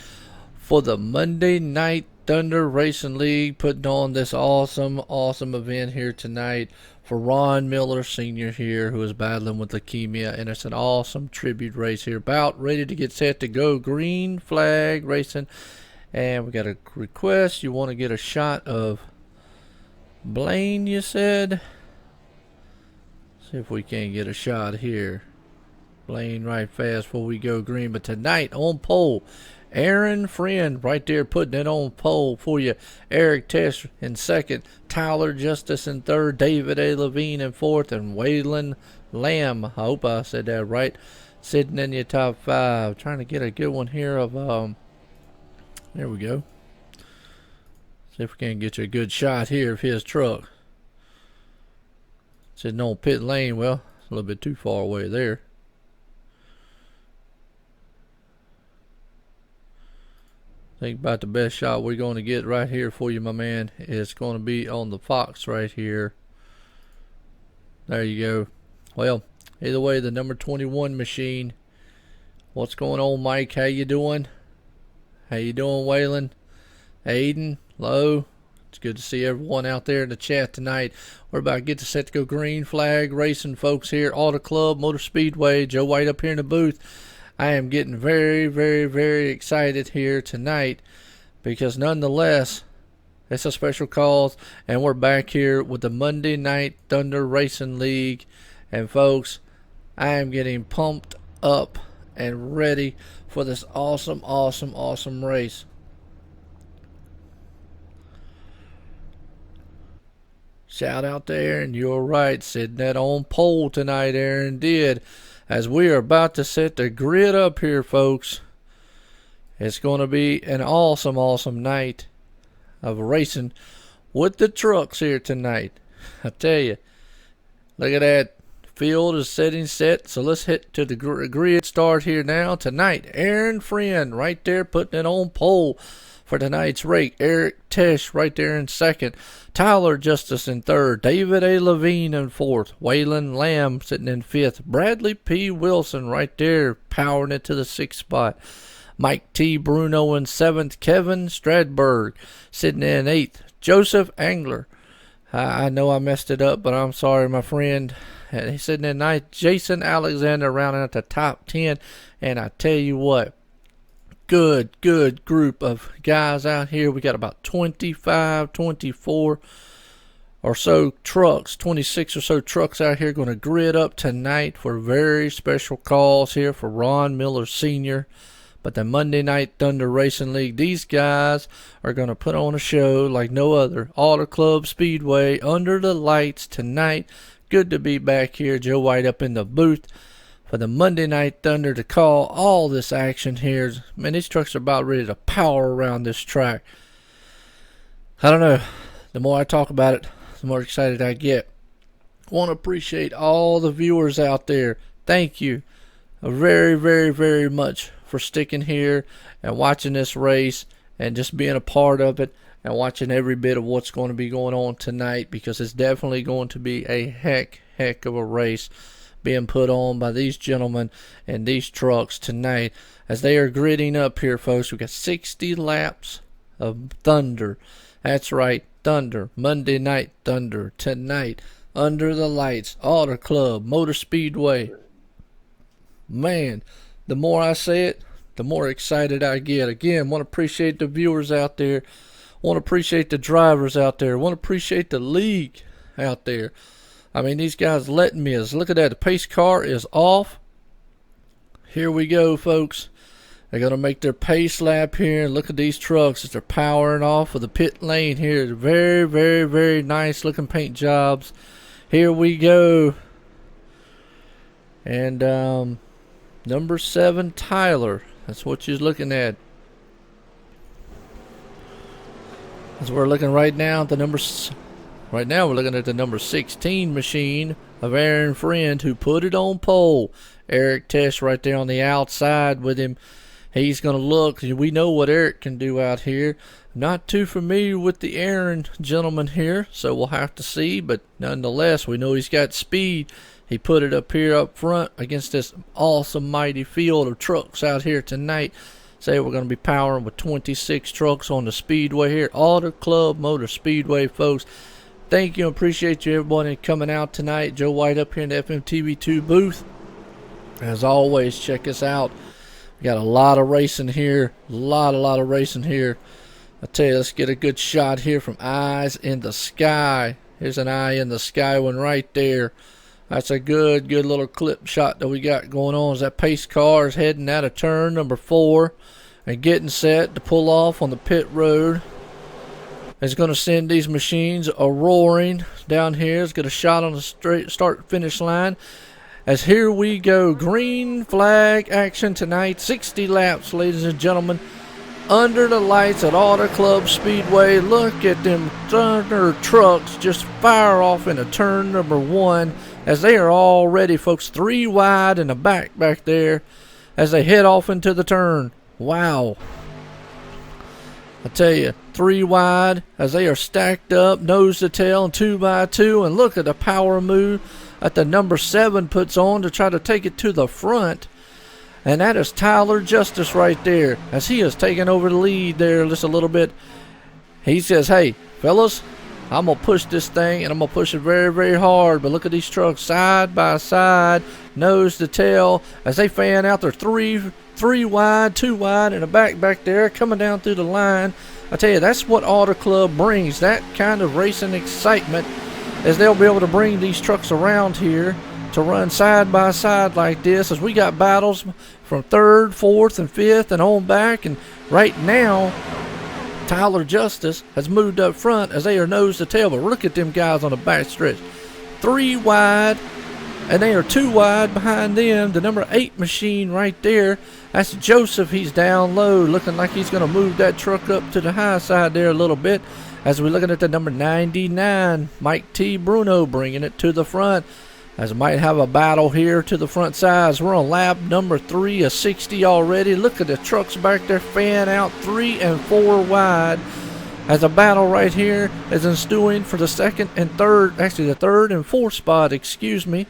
for the Monday Night Thunder Racing League, putting on this awesome event here tonight for Ron Miller Sr. here, who is battling with leukemia, and it's an awesome tribute race here, about ready to get set to go. Green flag racing, and we got a request. You want to get a shot of Blaine, you said? See if we can get a shot here. Blaine right fast before we go green. But tonight on pole, Aaron Friend right there putting it on pole for you. Eric Tesh in second. Tyler Justice in third. David A. Levine in fourth. And Waylon Lamb, I hope I said that right, sitting in your top five. Trying to get a good one here of, there we go. See if we can get you a good shot here of his truck. Sitting on pit lane. Well, it's a little bit too far away there. Think about the best shot we're going to get right here for you, my man. It's going to be on the Fox right here. There you go. Well, either way, the number 21 machine. What's going on, Mike? How you doing? How you doing, Waylon? Aiden, Lowe. It's good to see everyone out there in the chat tonight. We're about to get set to go green flag racing, folks, here. Auto Club, Motor Speedway. Joe White up here in the booth. I am getting very excited here tonight because nonetheless, it's a special cause, and we're back here with the Monday Night Thunder Racing League. And, folks, I am getting pumped up and ready for this awesome race. Shout out to Aaron. You're right. Sitting that on pole tonight, Aaron did. As we are about to set the grid up here, folks. It's going to be an awesome night of racing with the trucks here tonight. I tell you. Look at that. Field is setting set. So let's hit to the grid start here now. Tonight, Aaron Friend right there putting it on pole for tonight's race. Eric Tesh right there in second. Tyler Justice in third. David A. Levine in fourth. Waylon Lamb sitting in fifth. Bradley P. Wilson right there powering it to the sixth spot. Mike T. Bruno in seventh. Kevin Stradberg sitting in eighth. Joseph Angler. I know I messed it up, but I'm sorry, my friend. He's sitting in ninth. Jason Alexander rounding out the top 10. And I tell you what, good group of guys out here. We got about 25, 24 or so trucks, 26 or so trucks out here going to grid up tonight for very special calls here for Ron Miller Sr. But the Monday Night Thunder Racing League, these guys are going to put on a show like no other. Auto Club Speedway under the lights tonight. Good to be back here. Joe White up in the booth for the Monday Night Thunder to call all this action here. Man, these trucks are about ready to power around this track. I don't know. The more I talk about it, the more excited I get. Want to appreciate all the viewers out there. Thank you very much for sticking here and watching this race and just being a part of it and watching every bit of what's going to be going on tonight, because it's definitely going to be a heck of a race being put on by these gentlemen and these trucks tonight as they are gridding up here, folks. We got 60 laps of Thunder. That's right, Thunder. Monday Night Thunder tonight under the lights. Auto Club Motor Speedway. Man, the more I say it, the more excited I get. Again, want to appreciate the viewers out there. Want to appreciate the drivers out there. Want to appreciate the league out there. I mean, these guys letting me. Look at that. The pace car is off. Here we go, folks. They're going to make their pace lap here. Look at these trucks as they're powering off of the pit lane here. Very nice looking paint jobs. Here we go. And number 7, Tyler. That's what you're looking at. As we're looking right now at the numbers. Right now we're looking at the number 16 machine of Aaron Friend, who put it on pole. Eric Tesh right there on the outside with him. He's going to look. We know what Eric can do out here. Not too familiar with the Aaron gentleman here, so we'll have to see. But nonetheless, we know he's got speed. He put it up here up front against this awesome, mighty field of trucks out here tonight. Say we're going to be powering with 26 trucks on the Speedway here. Auto Club Motor Speedway, folks. Thank you and appreciate you, everybody, coming out tonight. Joe White up here in the FMTV2 booth. As always, check us out. We got a lot of racing here. A lot of racing here. I tell you, let's get a good shot here from Eyes in the Sky. Here's an eye in the sky one right there. That's a good little clip shot that we got going on. As that pace car is heading out of turn number 4 and getting set to pull off on the pit road. It's going to send these machines a roaring down here. It's got a shot on the straight start finish line. As here we go, green flag action tonight. 60 laps, ladies and gentlemen. Under the lights at Auto Club Speedway. Look at them thunder trucks just fire off into turn number 1 as they are all ready, folks. 3 wide in the back there as they head off into the turn. Wow. I tell you, 3 wide as they are stacked up, nose to tail, and 2 by 2. And look at the power move that the number 7 puts on to try to take it to the front. And that is Tyler Justice right there, as he is taking over the lead there just a little bit. He says, hey, fellas, I'm going to push this thing, and I'm going to push it very, very hard. But look at these trucks side by side, nose to tail, as they fan out. They're three wide, 2 wide, and a back there coming down through the line. I tell you, that's what Auto Club brings, that kind of racing excitement, as they'll be able to bring these trucks around here to run side by side like this, as we got battles from 3rd, 4th, and 5th and on back. And right now, Tyler Justice has moved up front as they are nose to tail. But look at them guys on the back stretch. 3 wide, and they are 2 wide behind them. The number 8 machine right there, that's Joseph. He's down low, looking like he's going to move that truck up to the high side there a little bit. As we're looking at the number 99, Mike T. Bruno, bringing it to the front. As we might have a battle here to the front sides. We're on lap number 3 of 60 already. Look at the trucks back there fan out 3 and 4 wide. As a battle right here is ensuing for the 2nd and 3rd, actually the 3rd and 4th spot, excuse me.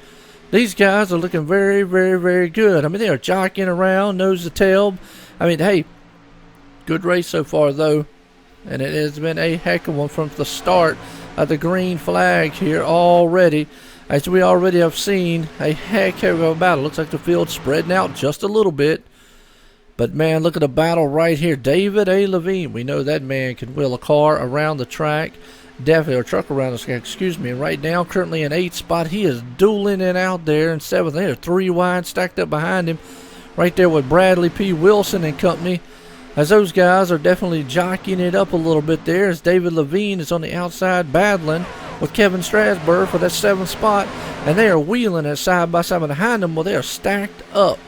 These guys are looking very, very, very good. I mean, they are jockeying around, nose to tail. I mean, hey, good race so far though. And it has been a heck of one from the start of the green flag here already. As we already have seen, a heck of a battle. Looks like the field's spreading out just a little bit. But, man, look at the battle right here. David A. Levine. We know that man can wheel a car around the track. Definitely, or truck around the track, excuse me. And right now, currently in 8th spot, he is dueling it out there in 7th. They are 3 wide stacked up behind him. Right there with Bradley P. Wilson and company. As those guys are definitely jockeying it up a little bit there. As David Levine is on the outside battling with Kevin Strasburg for that 7th spot. And they are wheeling it side by side behind them. Well, they are stacked up.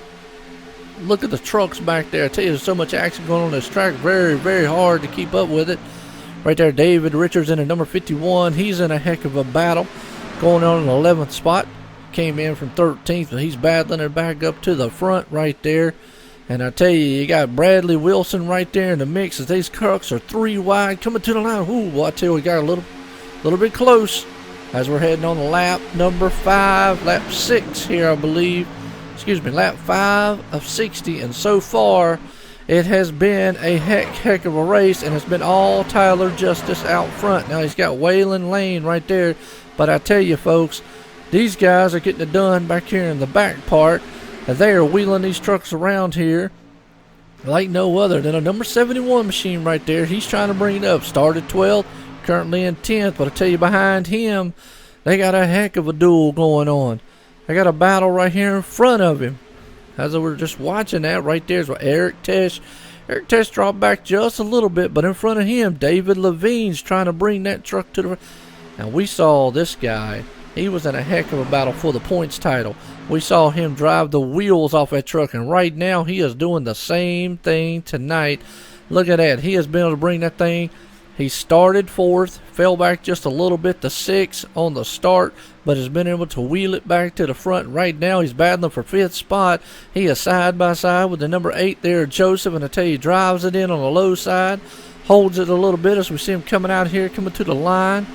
Look at the trucks back there. I tell you, there's so much action going on this track. Very, very hard to keep up with it. Right there, David Richards in at number 51. He's in a heck of a battle. Going on in the 11th spot. Came in from 13th, but he's battling it back up to the front right there. And I tell you got Bradley Wilson right there in the mix as these trucks are 3 wide coming to the line. Ooh, well, I tell you, we got a little bit close as we're heading on the lap number 5, lap 6 here, I believe. Excuse me, lap 5 of 60. And so far, it has been a heck of a race, and it's been all Tyler Justice out front. Now he's got Waylon Lane right there. But I tell you, folks, these guys are getting it done back here in the back part. As they are wheeling these trucks around here like no other than a number 71 machine right there. He's trying to bring it up. Started 12th, currently in 10th. But I tell you, behind him, they got a heck of a duel going on. They got a battle right here in front of him. As we're just watching that right there is Eric Tesh. Eric Tesh dropped back just a little bit, but in front of him, David Levine's trying to bring that truck to the front. Now, we saw this guy. He was in a heck of a battle for the points title. We saw him drive the wheels off that truck, and right now he is doing the same thing tonight. Look at that. He has been able to bring that thing. He started fourth, fell back just a little bit to sixth on the start, but has been able to wheel it back to the front. Right now, he's battling for fifth spot. He is side by side with the number 8 there, Joseph, and I tell you, drives it in on the low side, holds it a little bit as we see him coming out here, coming to the line.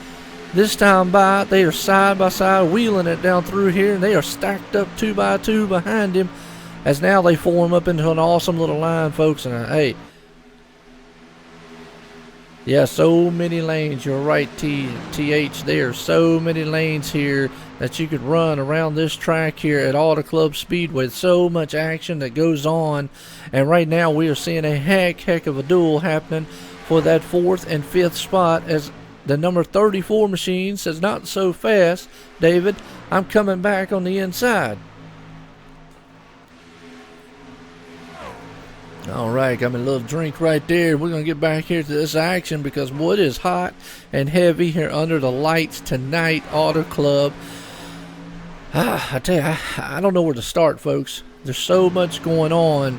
This time by, they are side by side, wheeling it down through here, and they are stacked up 2 by 2 behind him, as now they form up into an awesome little line, folks. And hey, yeah, so many lanes. You're right, TH. There are so many lanes here that you could run around this track here at Auto Club Speedway. So much action that goes on. And right now we are seeing a heck of a duel happening for that 4th and 5th spot, as the number 34 machine says, not so fast, David. I'm coming back on the inside. All right, got me a little drink right there. We're going to get back here to this action because wood is hot and heavy here under the lights tonight, Auto Club. I tell you, I don't know where to start, folks. There's so much going on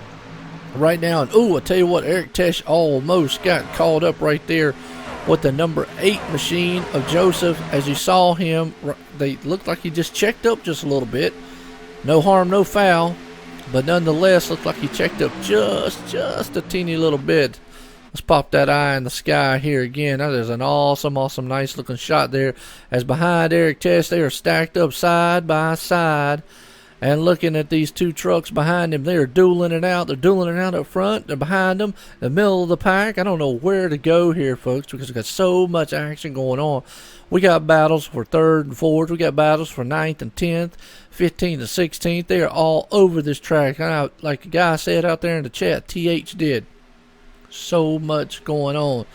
right now. And, I tell you what, Eric Tesh almost got caught up right there with the number 8 machine of Joseph. As you saw him, they looked like he just checked up just a little bit. No harm, no foul. But nonetheless, looked like he checked up just a teeny little bit. Let's pop that eye in the sky here again. That is an awesome, nice looking shot there. As behind Eric Test, they are stacked up side by side. And looking at these 2 trucks behind him, they are dueling it out. They're dueling it out up front. They're behind them, the middle of the pack. I don't know where to go here, folks, because we've got so much action going on. We got battles for 3rd and 4th. We got battles for 9th and 10th, 15th and 16th. They are all over this track. Like the guy said out there in the chat, TH did. So much going on.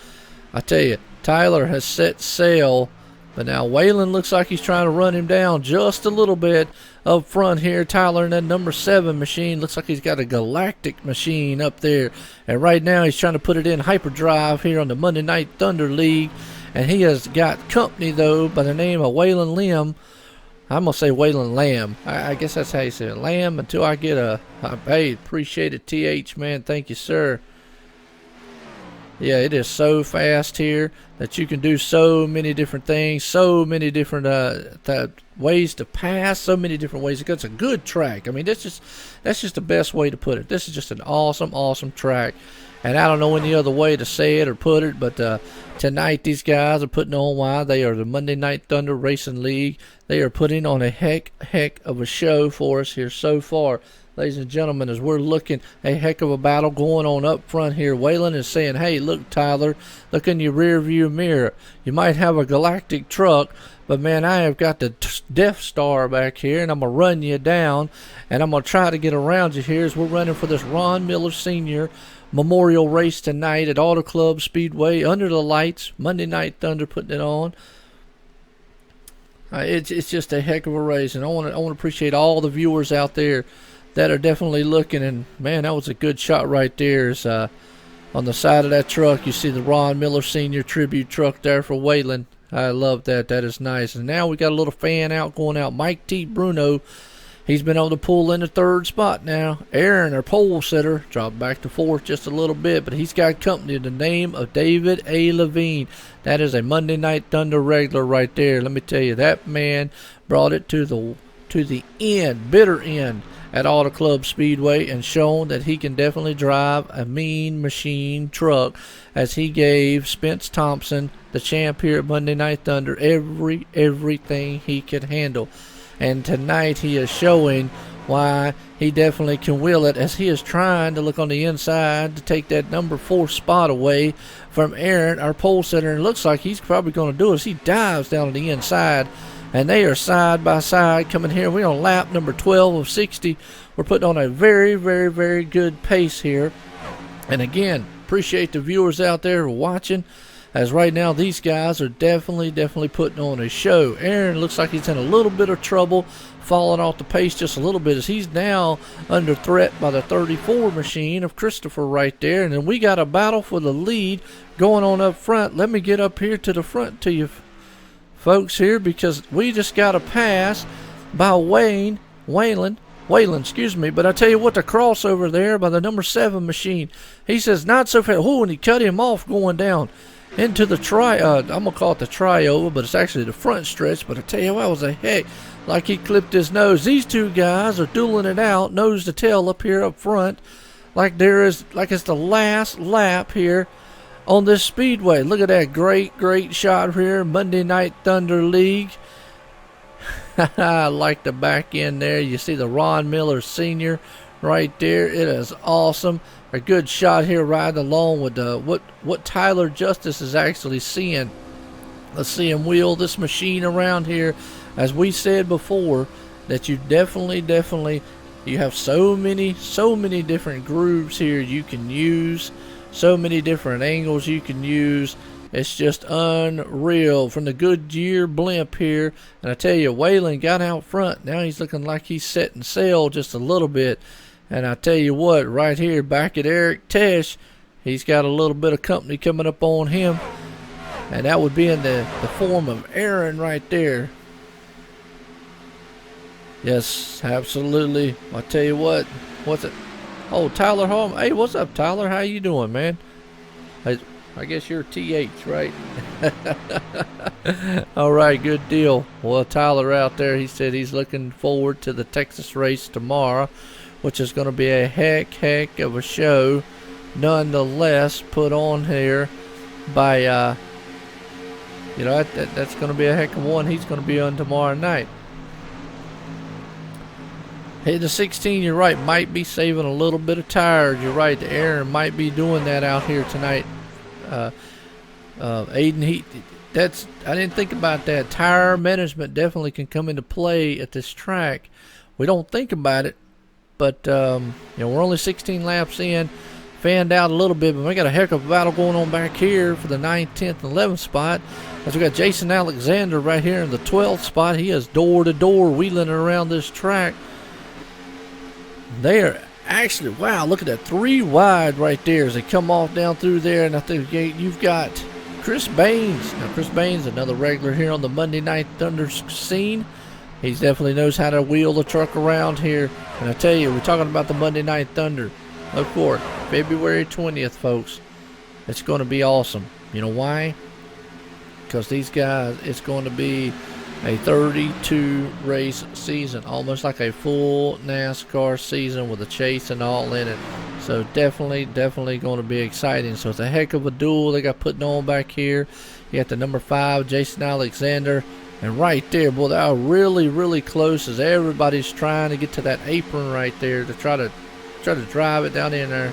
I tell you, Tyler has set sail, but now Waylon looks like he's trying to run him down just a little bit up front here. Tyler in that number 7 machine looks like he's got a galactic machine up there, and right now he's trying to put it in hyperdrive here on the Monday Night Thunder League. And he has got company, though, by the name of Waylon Lim. I'm going to say Waylon Lamb. I guess that's how you say it. Lamb until I get hey, appreciate it, TH, man. Thank you, sir. Yeah, it is so fast here that you can do so many different things, so many different ways to pass, so many different ways. It's a good track. I mean, that's just the best way to put it. This is just an awesome track. And I don't know any other way to say it or put it, but tonight these guys are putting on why they are the Monday Night Thunder Racing League. They are putting on a heck of a show for us here so far. Ladies and gentlemen, as we're looking, a heck of a battle going on up front here. Waylon is saying, hey, look, Tyler, look in your rear view mirror. You might have a galactic truck, but, man, I have got the Death Star back here, and I'm going to run you down, and I'm going to try to get around you here as we're running for this Ron Miller Sr. Memorial race tonight at Auto Club Speedway under the lights. Monday Night Thunder putting it on. It's just a heck of a race, and I want to appreciate all the viewers out there that are definitely looking. And man, that was a good shot right there. It's, on the side of that truck, you see the Ron Miller Sr. tribute truck there for Waylon. I love that. That is nice. And now we got a little fan out going out. Mike T. Bruno. He's been able to pull in the 3rd spot now. Aaron, our pole sitter, dropped back to 4th just a little bit, but he's got company in the name of David A. Levine. That is a Monday Night Thunder regular right there. Let me tell you, that man brought it to the end, bitter end at Auto Club Speedway, and shown that he can definitely drive a mean machine truck, as he gave Spence Thompson, the champ here at Monday Night Thunder, everything he could handle. And tonight he is showing why he definitely can wheel it, as he is trying to look on the inside to take that number 4 spot away from Aaron, our pole sitter. And it looks like he's probably going to do it as he dives down on the inside. And they are side by side coming here. We're on lap number 12 of 60. We're putting on a very good pace here. And again, appreciate the viewers out there watching, as right now these guys are definitely putting on a show. Aaron looks like he's in a little bit of trouble, falling off the pace just a little bit, as he's now under threat by the 34 machine of Christopher right there. And then we got a battle for the lead going on up front. Let me get up here to the front to you folks here, because we just got a pass by Waylon, excuse me. But I tell you what, the crossover there by the number 7 machine, he says not so fast. Oh, and he cut him off going down. into the I'm gonna call it the trioval, but it's actually the front stretch. But I tell you what, it was a heck, like he clipped his nose. These two guys are dueling it out, nose to tail up here up front, like it's the last lap here on this speedway. Look at that great shot here, Monday Night Thunder League. I like the back end there. You see the Ron Miller Sr. right there. It is awesome. A good shot here riding along with what Tyler Justice is actually seeing. Let's see him wheel this machine around here. As we said before, that you definitely you have so many different grooves here you can use, so many different angles you can use. It's just unreal. From the Goodyear blimp here, and I tell you, Waylon got out front. Now he's looking like he's setting sail just a little bit. And I tell you what, right here back at Eric Tesh, he's got a little bit of company coming up on him. And that would be in the form of Aaron right there. Yes, absolutely. I tell you what, what's it? Oh, Tyler Hall. Hey, what's up, Tyler? How you doing, man? I guess you're TH, right? All right, good deal. Well, Tyler out there, he said he's looking forward to the Texas race tomorrow, which is going to be a heck of a show, nonetheless, put on here by, that's going to be a heck of one he's going to be on tomorrow night. Hitting the 16, you're right, might be saving a little bit of tires. You're right, Aaron might be doing that out here tonight. Aiden, I didn't think about that. Tire management definitely can come into play at this track. We don't think about it. But, we're only 16 laps in, fanned out a little bit, but we got a heck of a battle going on back here for the 9th, 10th, and 11th spot. As we got Jason Alexander right here in the 12th spot. He is door to door wheeling around this track. They are actually, wow, look at that, 3 wide right there as they come off down through there. And I think you've got Chris Baines. Now, Chris Baines, another regular here on the Monday Night Thunder scene. He definitely knows how to wheel the truck around here. And I tell you, we're talking about the Monday Night Thunder. Look for it. February 20th, folks. It's going to be awesome. You know why? Because these guys, it's going to be a 32 race season. Almost like a full NASCAR season with a chase and all in it. So definitely going to be exciting. So it's a heck of a duel they got putting on back here. You got the number 5, Jason Alexander. And right there, boy, they are really close as everybody's trying to get to that apron right there to try to drive it down in there.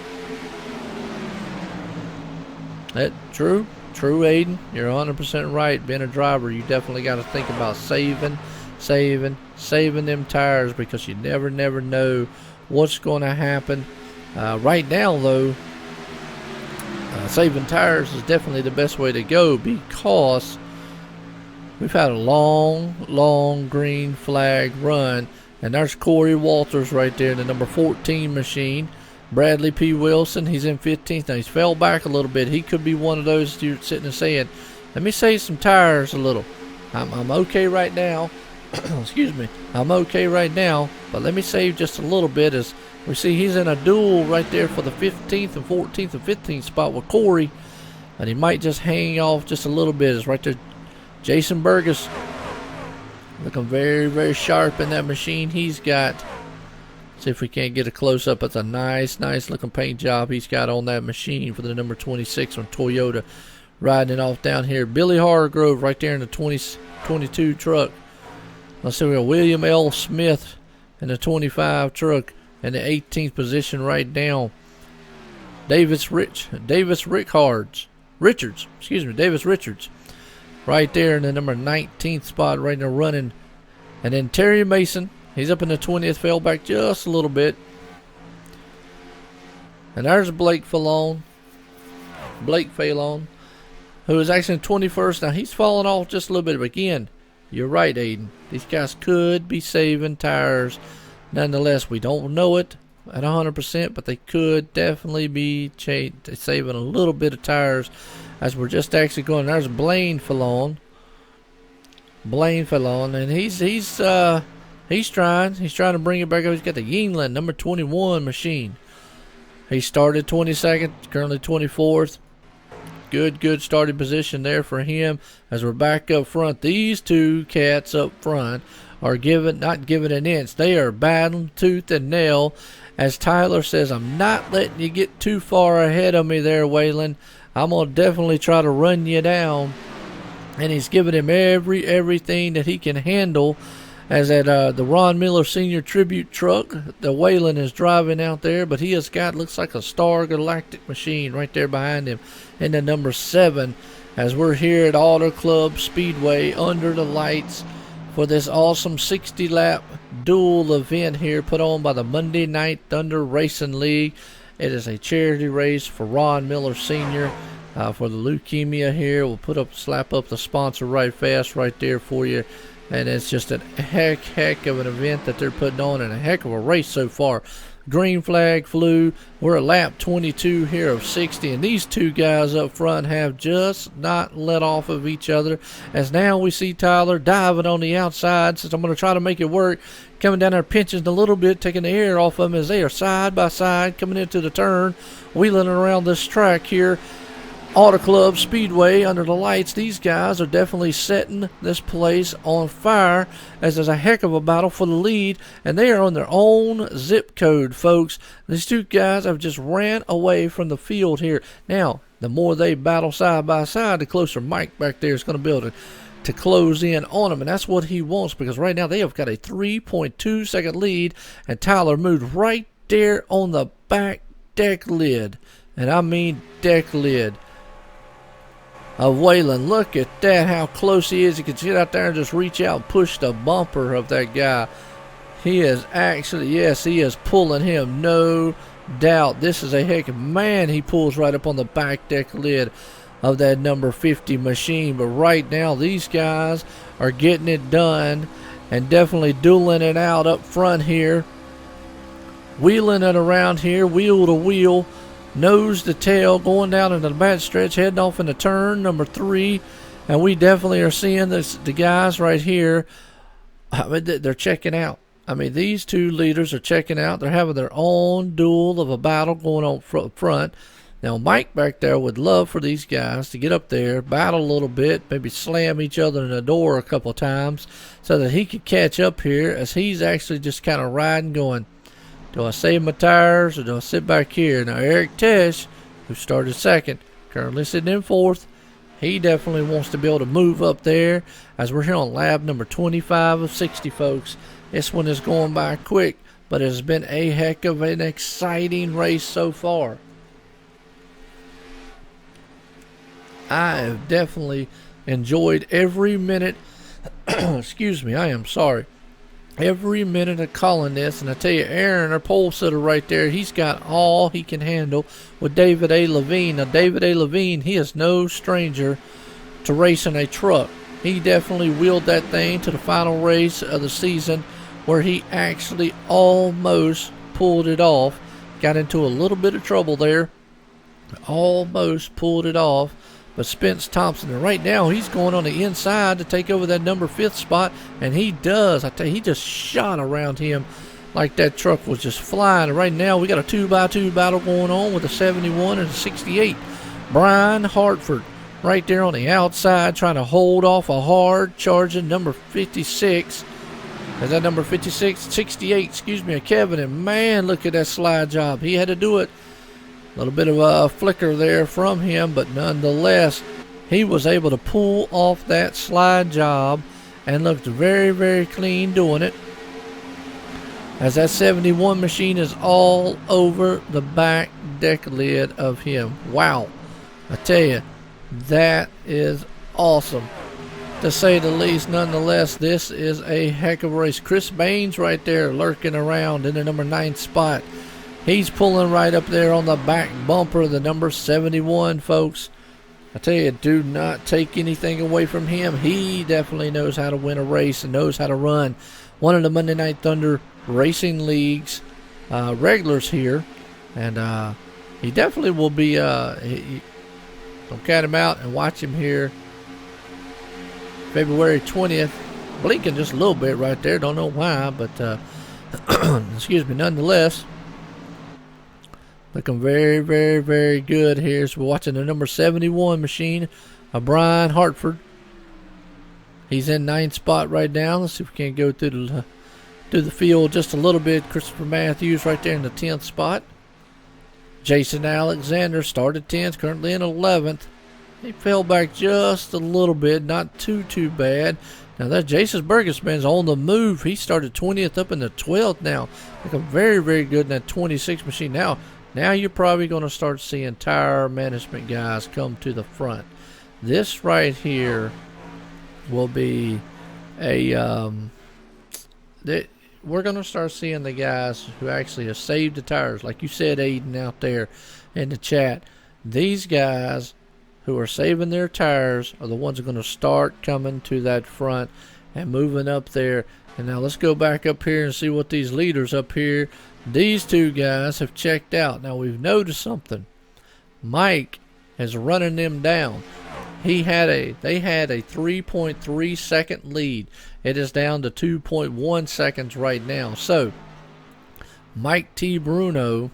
That true, Aiden. You're 100% right. Being a driver, you definitely got to think about saving them tires, because you never know what's going to happen. Right now, though, saving tires is definitely the best way to go, because we've had a long green flag run. And there's Corey Walters right there in the number 14 machine. Bradley P. Wilson, he's in 15th. Now, he's fell back a little bit. He could be one of those you're sitting and saying, let me save some tires a little. I'm okay right now. Excuse me. I'm okay right now, but let me save just a little bit. As we see, he's in a duel right there for the 15th and 14th and 15th spot with Corey. And he might just hang off just a little bit. It's right there. Jason Burgess looking very sharp in that machine he's got. See if we can't get a close-up. It's a nice looking paint job he's got on that machine for the number 26 on Toyota. Riding it off down here. Billy Hargrove right there in the 22 truck. Let's see, we got William L. Smith in the 25 truck in the 18th position right now. Davis Richards. Right there in the number 19th spot, right there running. And then Terry Mason, he's up in the 20th, fell back just a little bit. And there's Blake Fallon, who is actually in 21st. Now, he's falling off just a little bit. But again, you're right, Aiden. These guys could be saving tires. Nonetheless, we don't know it at 100%, but they could definitely be saving a little bit of tires. As we're just actually going, there's Blaine Fallon, and he's trying to bring it back up. He's got the Yingling number 21 machine. He started 22nd, currently 24th. Good starting position there for him as we're back up front. These two cats up front are not giving an inch. They are battling tooth and nail. As Tyler says, I'm not letting you get too far ahead of me there, Waylon. I'm going to definitely try to run you down. And he's giving him everything that he can handle. As at the Ron Miller Sr. tribute truck, the Waylon is driving out there, but he has got, looks like a Star Galactic machine right there behind him in the number 7, as we're here at Auto Club Speedway under the lights for this awesome 60-lap dual event here put on by the Monday Night Thunder Racing League. It is a charity race for Ron Miller Sr. For the leukemia here. We'll slap up the sponsor right fast right there for you. And it's just a heck of an event that they're putting on, and a heck of a race so far. Green flag flew. We're at lap 22 here of 60, and these two guys up front have just not let off of each other. As now we see Tyler diving on the outside, since I'm going to try to make it work. Coming down there, pinching a little bit, taking the air off of them as they are side by side coming into the turn, wheeling around this track here. Auto Club Speedway under the lights. These guys are definitely setting this place on fire, as there's a heck of a battle for the lead, and they are on their own zip code, folks. These two guys have just ran away from the field here. Now, the more they battle side by side, the closer Mike back there is going to be able to close in on them, and that's what he wants, because right now they have got a 3.2 second lead, and Tyler moved right there on the back deck lid, and I mean deck lid, of Waylon. Look at that, how close he is. He can get out there and just reach out and push the bumper of that guy. He is actually, yes, he is pulling him, no doubt. This is a heck of, man, he pulls right up on the back deck lid of that number 50 machine. But right now, these guys are getting it done and definitely dueling it out up front here. Wheeling it around here, wheel to wheel. Nose to tail, going down into the back stretch, heading off into turn number 3, and we definitely are seeing the guys right here. I mean, they're checking out. I mean, these two leaders are checking out. They're having their own duel of a battle going on front. Now, Mike back there would love for these guys to get up there, battle a little bit, maybe slam each other in the door a couple times, so that he could catch up here, as he's actually just kind of riding, going, do I save my tires or do I sit back here? Now, Eric Tesh, who started second, currently sitting in 4th, he definitely wants to be able to move up there, as we're here on lap number 25 of 60, folks. This one is going by quick, but it has been a heck of an exciting race so far. I have definitely enjoyed every minute. Excuse me, I am sorry. Every minute of calling this, and I tell you, Aaron, our pole sitter right there, he's got all he can handle with David A. Levine. Now, David A. Levine, he is no stranger to racing a truck. He definitely wheeled that thing to the final race of the season, where he actually almost pulled it off. Got into a little bit of trouble there. Almost pulled it off. But Spence Thompson, and right now he's going on the inside to take over that number 5th spot, and he does. I tell you, he just shot around him like that truck was just flying. And right now we got a 2x2 battle going on with a 71 and a 68. Brian Hartford right there on the outside trying to hold off a hard charging number 56. Is that number 56? 68, excuse me, Kevin. And man, look at that slide job. He had to do it. A little bit of a flicker there from him, but nonetheless, he was able to pull off that slide job and looked very clean doing it, as that 71 machine is all over the back deck lid of him. Wow, I tell you, that is awesome, to say the least. Nonetheless, this is a heck of a race. Chris Baines right there lurking around in the number 9 spot. He's pulling right up there on the back bumper of the number 71, folks. I tell you, do not take anything away from him. He definitely knows how to win a race and knows how to run one of the Monday Night Thunder Racing League's regulars here. And he definitely will be, don't count him out and watch him here February 20th. Blinking just a little bit right there. Don't know why, but excuse me, nonetheless. Looking very, very, very good here. So we're watching the number 71 machine of Brian Hartford. He's in 9th spot right now. Let's see if we can't go through the field just a little bit. Christopher Matthews right there in the 10th spot. Jason Alexander started 10th, currently in 11th. He fell back just a little bit, not too bad. Now that Jason Bergesman's on the move. He started 20th up in the 12th now. Looking very, very good in that 26 machine. Now you're probably going to start seeing tire management guys come to the front. This right here will be a we're going to start seeing the guys who actually have saved the tires. Like you said, Aiden, out there in the chat. These guys who are saving their tires are the ones who are going to start coming to that front and moving up there. And now let's go back up here and see what these leaders up here. These two guys have checked out. Now we've noticed something. Mike is running them down. They had a 3.3 second lead. It is down to 2.1 seconds right now. So Mike T. Bruno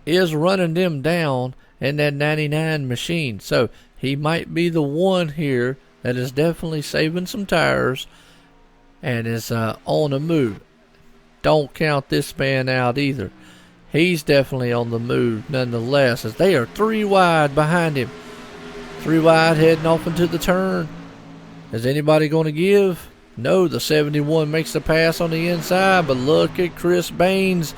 is running them down in that 99 machine. So he might be the one here that is definitely saving some tires and is on the move. Don't count this man out either. He's definitely on the move nonetheless, as they are 3 wide behind him. 3 wide heading off into the turn. Is anybody going to give? No, the 71 makes the pass on the inside, but look at Chris Baines.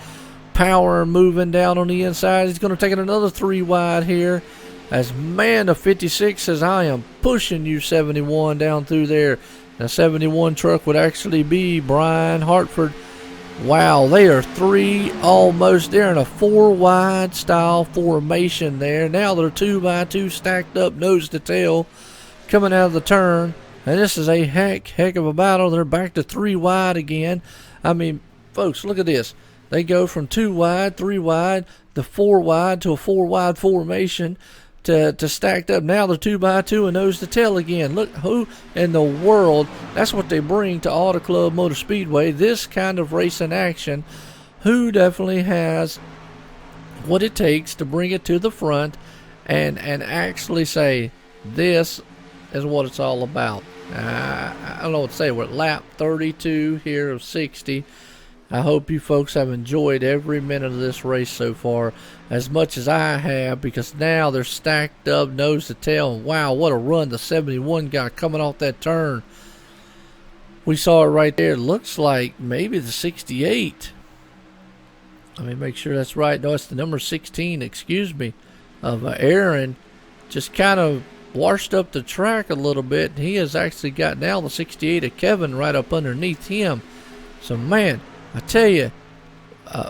Power moving down on the inside. He's going to take it another 3 wide here. As man, the 56 says, I am pushing you, 71, down through there. The 71 truck would actually be Brian Hartford. Wow, they are 3 almost. They're in a 4 wide style formation there. Now they're 2 by 2 stacked up nose to tail coming out of the turn. And this is a heck of a battle. They're back to 3 wide again. I mean, folks, look at this. They go from 2 wide, 3 wide, to 4 wide, to a 4 wide formation, to stacked up. Now they're 2 by 2 and nose to tail again. Look who in the world. That's what they bring to Auto Club Motor Speedway. This kind of racing action. Who definitely has what it takes to bring it to the front and actually say this is what it's all about. I don't know what to say. We're at lap 32 here of 60. I hope you folks have enjoyed every minute of this race so far as much as I have, because now they're stacked up nose to tail. And wow, what a run the 71 got coming off that turn. We saw it right there. Looks like maybe the 68. Let me make sure that's right. No, it's the number 16, excuse me, of Aaron. Just kind of washed up the track a little bit. He has actually got now the 68 of Kevin right up underneath him. So, man, I tell you,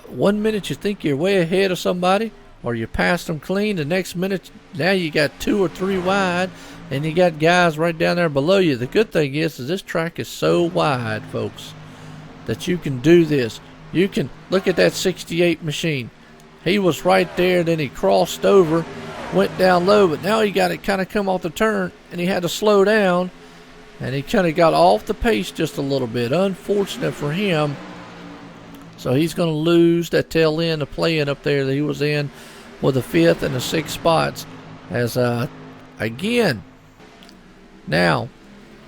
1 minute you think you're way ahead of somebody, or you passed them clean. The next minute, now you got 2 or 3 wide, and you got guys right down there below you. The good thing is this track is so wide, folks, that you can do this. You can look at that 68 machine. He was right there, then he crossed over, went down low, but now he got it kind of come off the turn, and he had to slow down, and he kind of got off the pace just a little bit. Unfortunate for him. So he's going to lose that tail end of playing up there that he was in with the 5th and the 6th spots. As again, now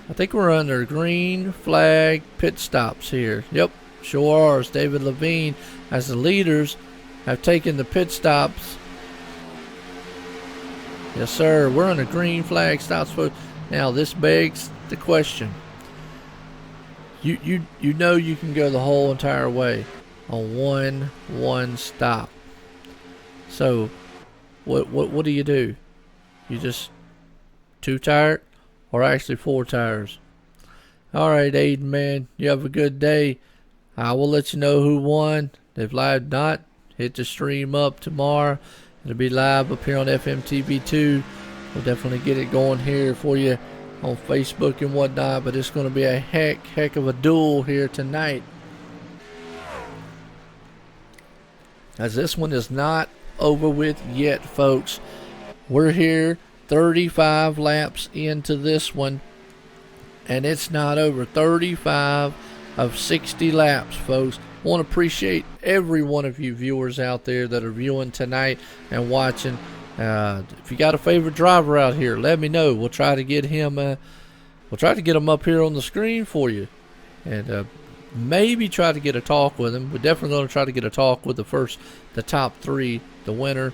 I think we're under green flag pit stops here. Yep, sure are. David Levine, as the leaders, have taken the pit stops. Yes, sir. We're under green flag stops. Now this begs the question. You know you can go the whole entire way on one stop. So what do? You just 2 tire, or actually 4 tires? All right, Aiden, man, you have a good day. I will let you know who won. If live not, hit the stream up tomorrow. It'll be live up here on FMTV2. We'll definitely get it going here for you on Facebook and whatnot, but it's going to be a heck of a duel here tonight, as this one is not over with yet, folks. We're here 35 laps into this one, and it's not over. 35 of 60 laps, folks. I want to appreciate every one of you viewers out there that are viewing tonight and watching. If you got a favorite driver out here, let me know. We'll try to get him. We'll try to get him up here on the screen for you, and maybe try to get a talk with him. We're definitely going to try to get a talk with the top three, the winner,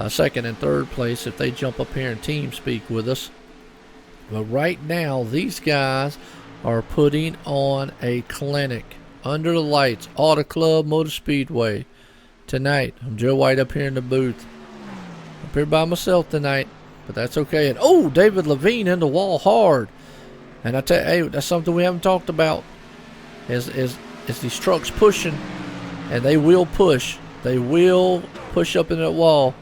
second and third place, if they jump up here and team speak with us. But right now, these guys are putting on a clinic under the lights, Auto Club Motor Speedway tonight. I'm Joe White up here in the booth. Up here by myself tonight, but that's okay. And oh, David Levine in the wall hard. And I tell you, hey, that's something we haven't talked about. Is these trucks pushing, and they will push. They will push up in that wall.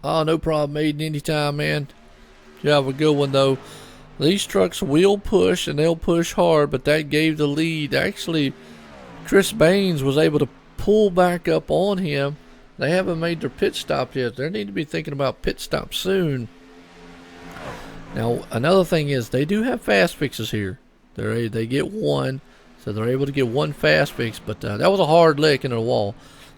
Oh, no problem, Aiden. Anytime, man. You have a good one, though. These trucks will push, and they'll push hard, but that gave the lead. Actually, Chris Baines was able to pull back up on him. They haven't made their pit stop yet. They need to be thinking about pit stop soon. Now, another thing is they do have fast fixes here. They get one, so they're able to get one fast fix. But that was a hard lick into the wall.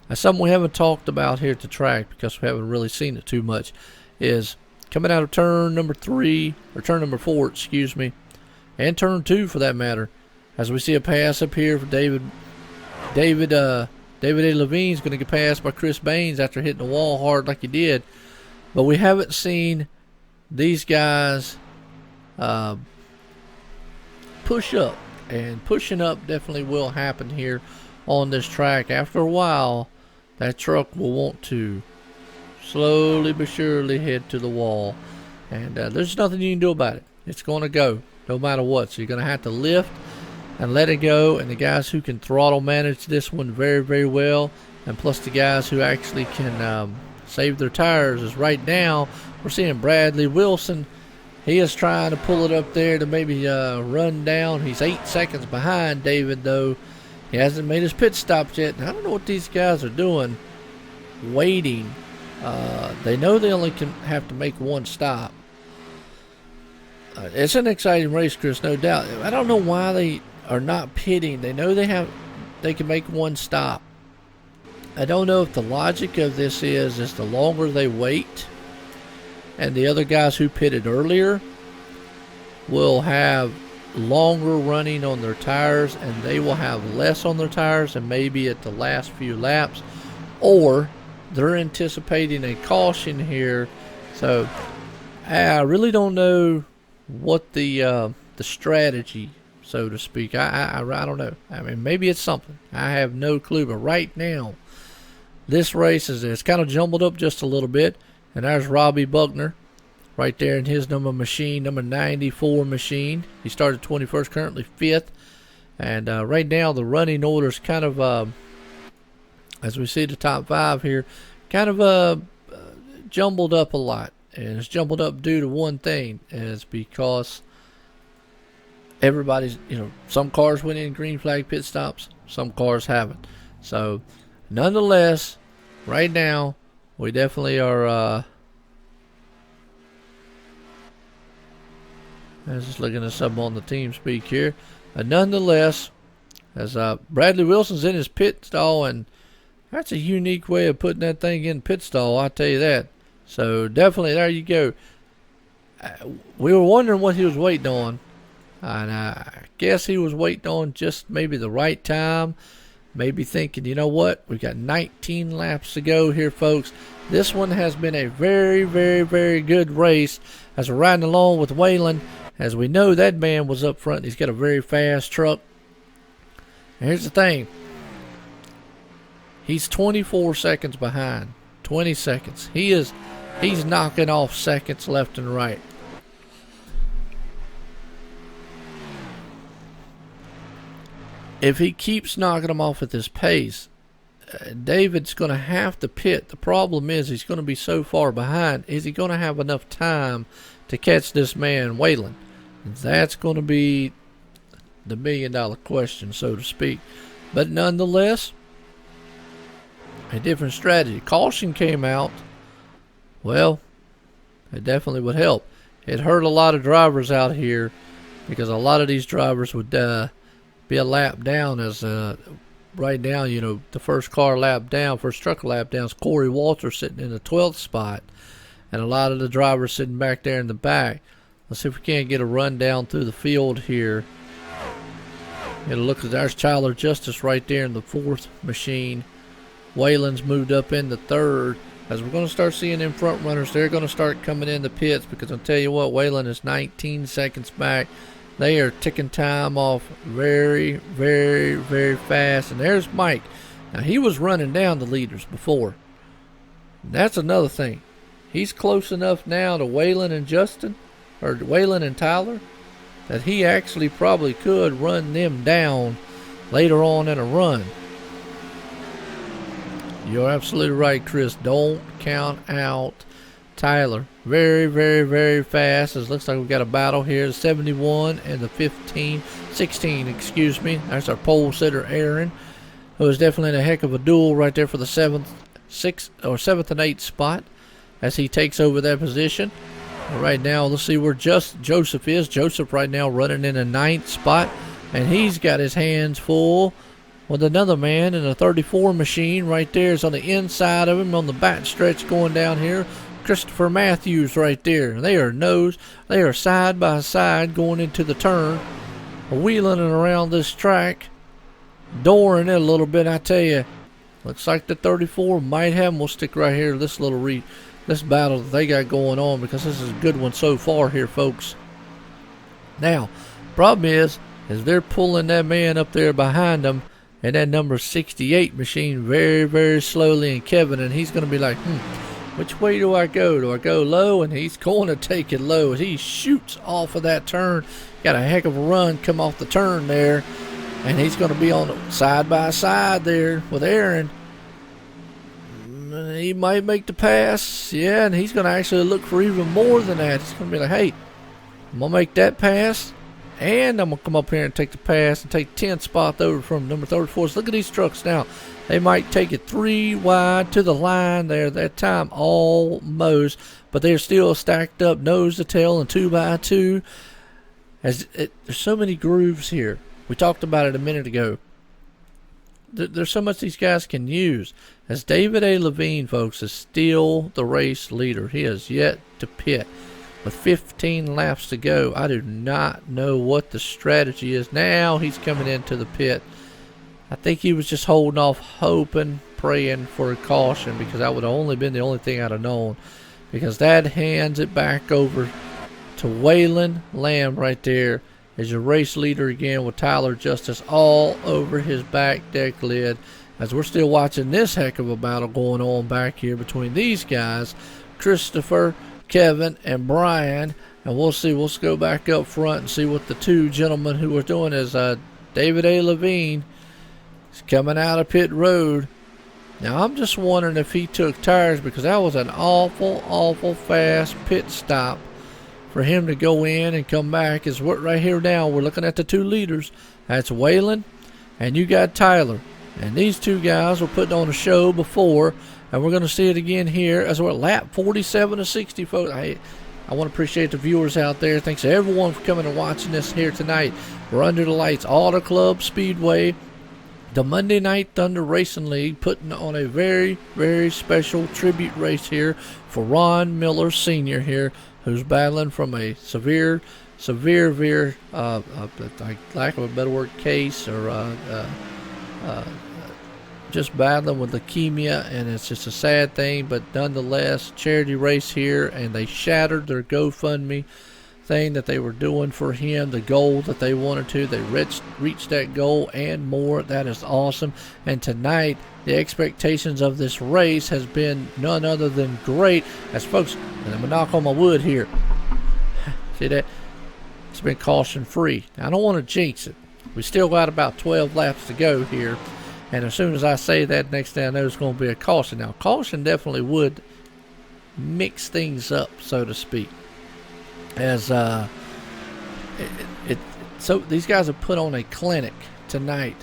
That's something we haven't talked about here at the track because we haven't really seen it too much. Is coming out of turn number 3, or turn number 4, excuse me, and turn 2 for that matter. As we see a pass up here for David A. Levine's going to get passed by Chris Baines after hitting the wall hard like he did. But we haven't seen these guys push up. And pushing up definitely will happen here on this track. After a while, that truck will want to slowly but surely head to the wall. And there's nothing you can do about it. It's going to go no matter what. So you're going to have to lift and let it go, and the guys who can throttle manage this one very, very well, and plus the guys who actually can save their tires, is right now we're seeing Bradley Wilson. He is trying to pull it up there to maybe run down. He's 8 seconds behind David, though. He hasn't made his pit stops yet. And I don't know what these guys are doing, waiting. They know they only can have to make one stop. It's an exciting race, Chris, no doubt. I don't know why they are not pitting. They know they can make one stop. I don't know if the logic of this is the longer they wait, and the other guys who pitted earlier will have longer running on their tires, and they will have less on their tires, and maybe at the last few laps, or they're anticipating a caution here. So I really don't know what the strategy, so to speak. I don't know. I mean, maybe it's something. I have no clue. But right now, this race it's kind of jumbled up just a little bit. And there's Robbie Buckner right there in his number 94 machine. He started 21st, currently 5th. And right now, the running order is kind of, as we see the top 5 here, kind of jumbled up a lot. And it's jumbled up due to one thing, and it's because everybody's, some cars went in green flag pit stops, some cars haven't. So, nonetheless, right now, we definitely are, I was just looking at something on the team speak here. Nonetheless, as Bradley Wilson's in his pit stall, and that's a unique way of putting that thing in pit stall, I'll tell you that. So, definitely, there you go. We were wondering what he was waiting on. And I guess he was waiting on just maybe the right time. Maybe thinking, you know what? We've got 19 laps to go here, folks. This one has been a very, very, very good race. As we're riding along with Waylon, as we know, that man was up front. He's got a very fast truck. And here's the thing. He's 24 seconds behind. 20 seconds. He's knocking off seconds left and right. If he keeps knocking them off at this pace, David's going to have to pit. The problem is he's going to be so far behind. Is he going to have enough time to catch this man, Waylon? That's going to be the million-dollar question, so to speak. But nonetheless, a different strategy. Caution came out. Well, it definitely would help. It hurt a lot of drivers out here because a lot of these drivers would be be a lap down. As right now, you know, the first car lap down, first truck lap down is Corey Walter sitting in the 12th spot, and a lot of the drivers sitting back there in the back. Let's see if we can't get a run down through the field here. It'll look, there's Tyler Justice right there in the 4th machine. Waylon's moved up in the 3rd. As we're going to start seeing them front runners, they're going to start coming in the pits, because I'll tell you what, Waylon is 19 seconds back. They are ticking time off very, very, very fast. And there's Mike. Now, he was running down the leaders before. That's another thing. He's close enough now to Waylon and Justin, or Waylon and Tyler, that he actually probably could run them down later on in a run. You're absolutely right, Chris. Don't count out Tyler. Very, very, very fast. It looks like we've got a battle here. The 71 and the 16, excuse me. That's our pole sitter, Aaron, who is definitely in a heck of a duel right there for the 7th and 8th spot as he takes over that position. Right now, let's see where Joseph is. Joseph right now running in the 9th spot, and he's got his hands full with another man in a 34 machine right there. Is on the inside of him on the back stretch going down here. Christopher Matthews right there. They are side by side going into the turn, wheeling it around this track, dooring it a little bit. I tell you, looks like the 34 might have them. We'll stick right here. This battle that they got going on, because this is a good one so far here, folks. Now, problem is they're pulling that man up there behind them and that number 68 machine very, very slowly, and Kevin, and he's going to be like, which way do I go? Do I go low? And he's going to take it low as he shoots off of that turn. Got a heck of a run come off the turn there, and he's going to be on side by side there with Aaron. He might make the pass, yeah, and he's going to actually look for even more than that. He's going to be like, hey, I'm going to make that pass, and I'm going to come up here and take the pass and take 10th spot over from number 34. So look at these trucks now. They might take it 3 wide to the line there that time, almost, but they're still stacked up nose to tail and 2 by 2. There's so many grooves here. We talked about it a minute ago. There's so much these guys can use. As David A. Levine, folks, is still the race leader. He has yet to pit. With 15 laps to go, I do not know what the strategy is. Now he's coming into the pit. I think he was just holding off, hoping, praying for a caution, because that would have only been the only thing I'd have known. Because that hands it back over to Waylon Lamb right there as your race leader again, with Tyler Justice all over his back deck lid, as we're still watching this heck of a battle going on back here between these guys, Christopher, Kevin, and Brian. And we'll see. We'll go back up front and see what the two gentlemen who are doing is David A. Levine is coming out of pit road. Now, I'm just wondering if he took tires, because that was an awful, awful fast pit stop for him to go in and come back. Is what right here now we're looking at the two leaders. That's Waylon, and you got Tyler. And these two guys were putting on a show before, and we're going to see it again here as we're at lap 47 to 60, folks. I want to appreciate the viewers out there. Thanks to everyone for coming and watching this here tonight. We're under the lights, Auto Club Speedway, the Monday Night Thunder Racing League, putting on a very, very special tribute race here for Ron Miller Sr. here, who's battling from a severe, lack of a better word, case, or just battling with leukemia, and it's just a sad thing, but nonetheless, charity race here, and they shattered their GoFundMe thing that they were doing for him, the goal that they wanted to. They reached that goal and more. That is awesome. And tonight, the expectations of this race has been none other than great. As folks, and I'm going to knock on my wood here. See that? It's been caution free. Now, I don't want to jinx it. We still got about 12 laps to go here. And as soon as I say that, next thing I know, it's going to be a caution. Now, caution definitely would mix things up, so to speak. As so these guys have put on a clinic tonight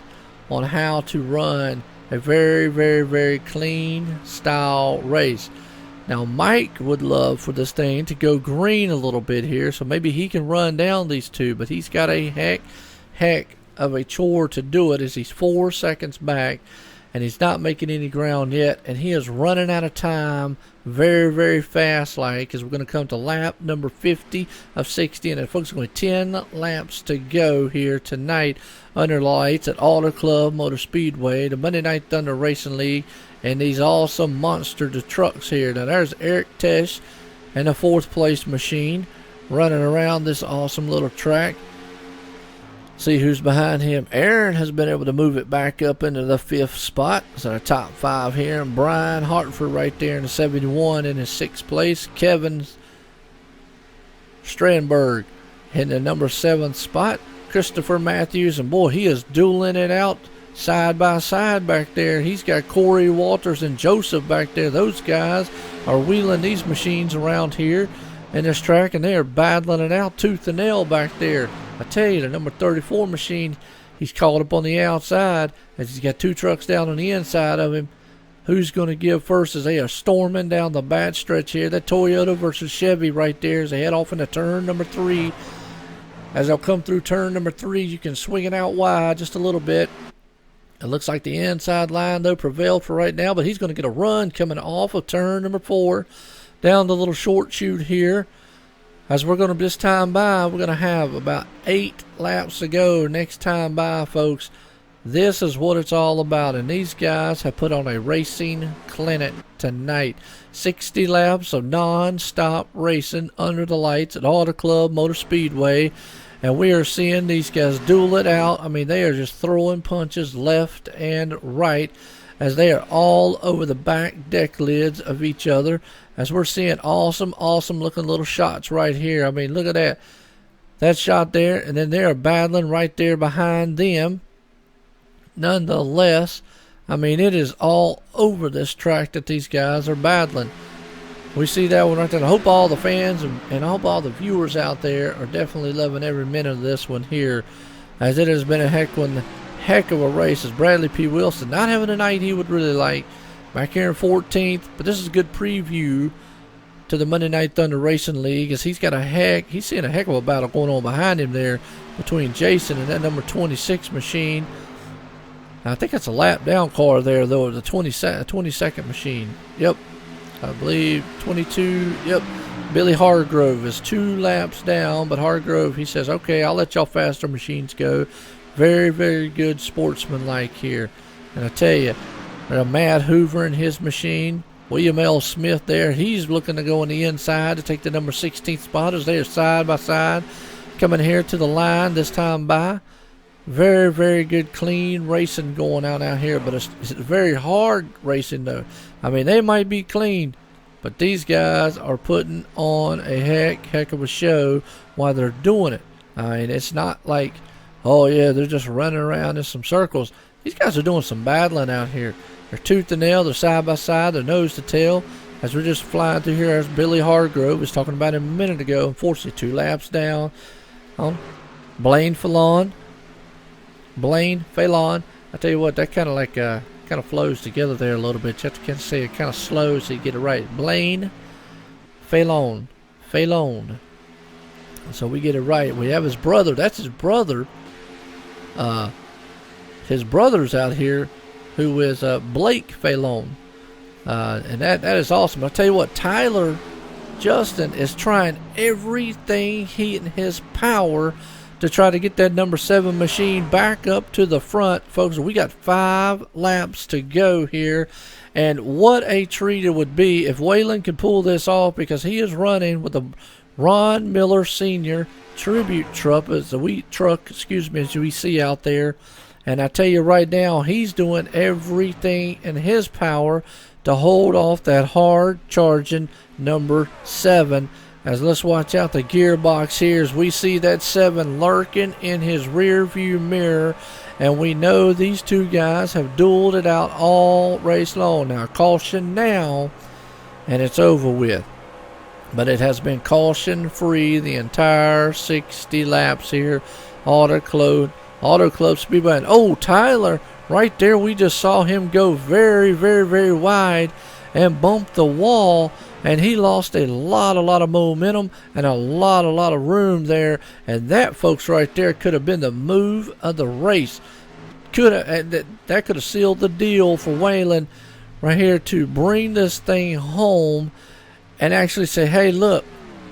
on how to run a very, very, very clean style race. Now, Mike would love for this thing to go green a little bit here, so maybe he can run down these two, but he's got a heck of a chore to do it, as he's 4 seconds back, and he's not making any ground yet, and he is running out of time very, very fast, like, as we're going to come to lap number 50 of 60, and folks, going to 10 laps to go here tonight under lights at Auto Club Motor Speedway, the Monday Night Thunder Racing League, and these awesome monster trucks here. Now there's Eric Tesh and the 4th place machine running around this awesome little track. See who's behind him. Aaron has been able to move it back up into the 5th spot. So the top 5 here. And Brian Hartford right there in the 71 in his 6th place. Kevin Strandberg in the number 7th spot. Christopher Matthews, and boy, he is dueling it out side by side back there. He's got Corey Walters and Joseph back there. Those guys are wheeling these machines around here in this track, and they are battling it out tooth and nail back there. I tell you, the number 34 machine, he's caught up on the outside as he's got 2 trucks down on the inside of him. Who's going to give first as they are storming down the bad stretch here? That Toyota versus Chevy right there as they head off into turn number 3. As they'll come through turn number 3, you can swing it out wide just a little bit. It looks like the inside line, though, prevailed for right now, but he's going to get a run coming off of turn number 4 down the little short chute here. As we're going to, this time by, we're going to have about 8 laps to go next time by, folks. This is what it's all about, and these guys have put on a racing clinic tonight. 60 laps of non-stop racing under the lights at Auto Club Motor Speedway, and we are seeing these guys duel it out. I mean, they are just throwing punches left and right as they are all over the back deck lids of each other, as we're seeing awesome looking little shots right here. I mean, look at that shot there, and then they are battling right there behind them. Nonetheless, I mean, it is all over this track that these guys are battling. We see that one right there. I hope all the fans and I hope all the viewers out there are definitely loving every minute of this one here, as it has been a heck of a race. As Bradley P. Wilson not having a night he would really like back here in 14th, but this is a good preview to the Monday Night Thunder Racing League, as he's seeing a heck of a battle going on behind him there between Jason and that number 26 machine. I think it's a lap down car there, though. The 22nd machine. Yep. I believe 22. Yep. Billy Hargrove is 2 laps down, but Hargrove, he says, okay, I'll let y'all faster machines go. Very, very good sportsman-like here. And I tell you, Matt Hoover in his machine. William L. Smith there. He's looking to go on the inside to take the number 16th spot as they are side by side coming here to the line this time by. Very, very good, clean racing going on out here, but it's very hard racing, though. I mean, they might be clean, but these guys are putting on a heck of a show while they're doing it. I mean, it's not like, oh, yeah, they're just running around in some circles. These guys are doing some battling out here. They're tooth and nail, they're side by side, they're nose to tail. As we're just flying through here, as Billy Hargrove was talking about him a minute ago, unfortunately 2 laps down on Blaine Fallon. I tell you what, that kind of flows together there a little bit. You have to kind of say it kind of slow so you get it right. Blaine Fallon. So we get it right. We have his brother. That's his brother. His brother's out here, who is Blake Fallon. And that is awesome. I'll tell you what, Tyler Justin is trying everything in his power to try to get that number 7 machine back up to the front. Folks, we got 5 laps to go here. And what a treat it would be if Waylon could pull this off, because he is running with the Ron Miller Sr. tribute truck, as we see out there. And I tell you right now, he's doing everything in his power to hold off that hard charging number 7. As let's watch out the gearbox here as we see that 7 lurking in his rear view mirror, and we know these 2 guys have dueled it out all race long. Now caution now, and it's over with, but it has been caution free the entire 60 laps here. Auto Club Speedway. And oh, Tyler right there, we just saw him go very, very, very wide and bump the wall and he lost a lot of momentum and a lot of room there. And that, folks, right there could have been the move of the race. That could have sealed the deal for Waylon right here to bring this thing home and actually say, hey, look,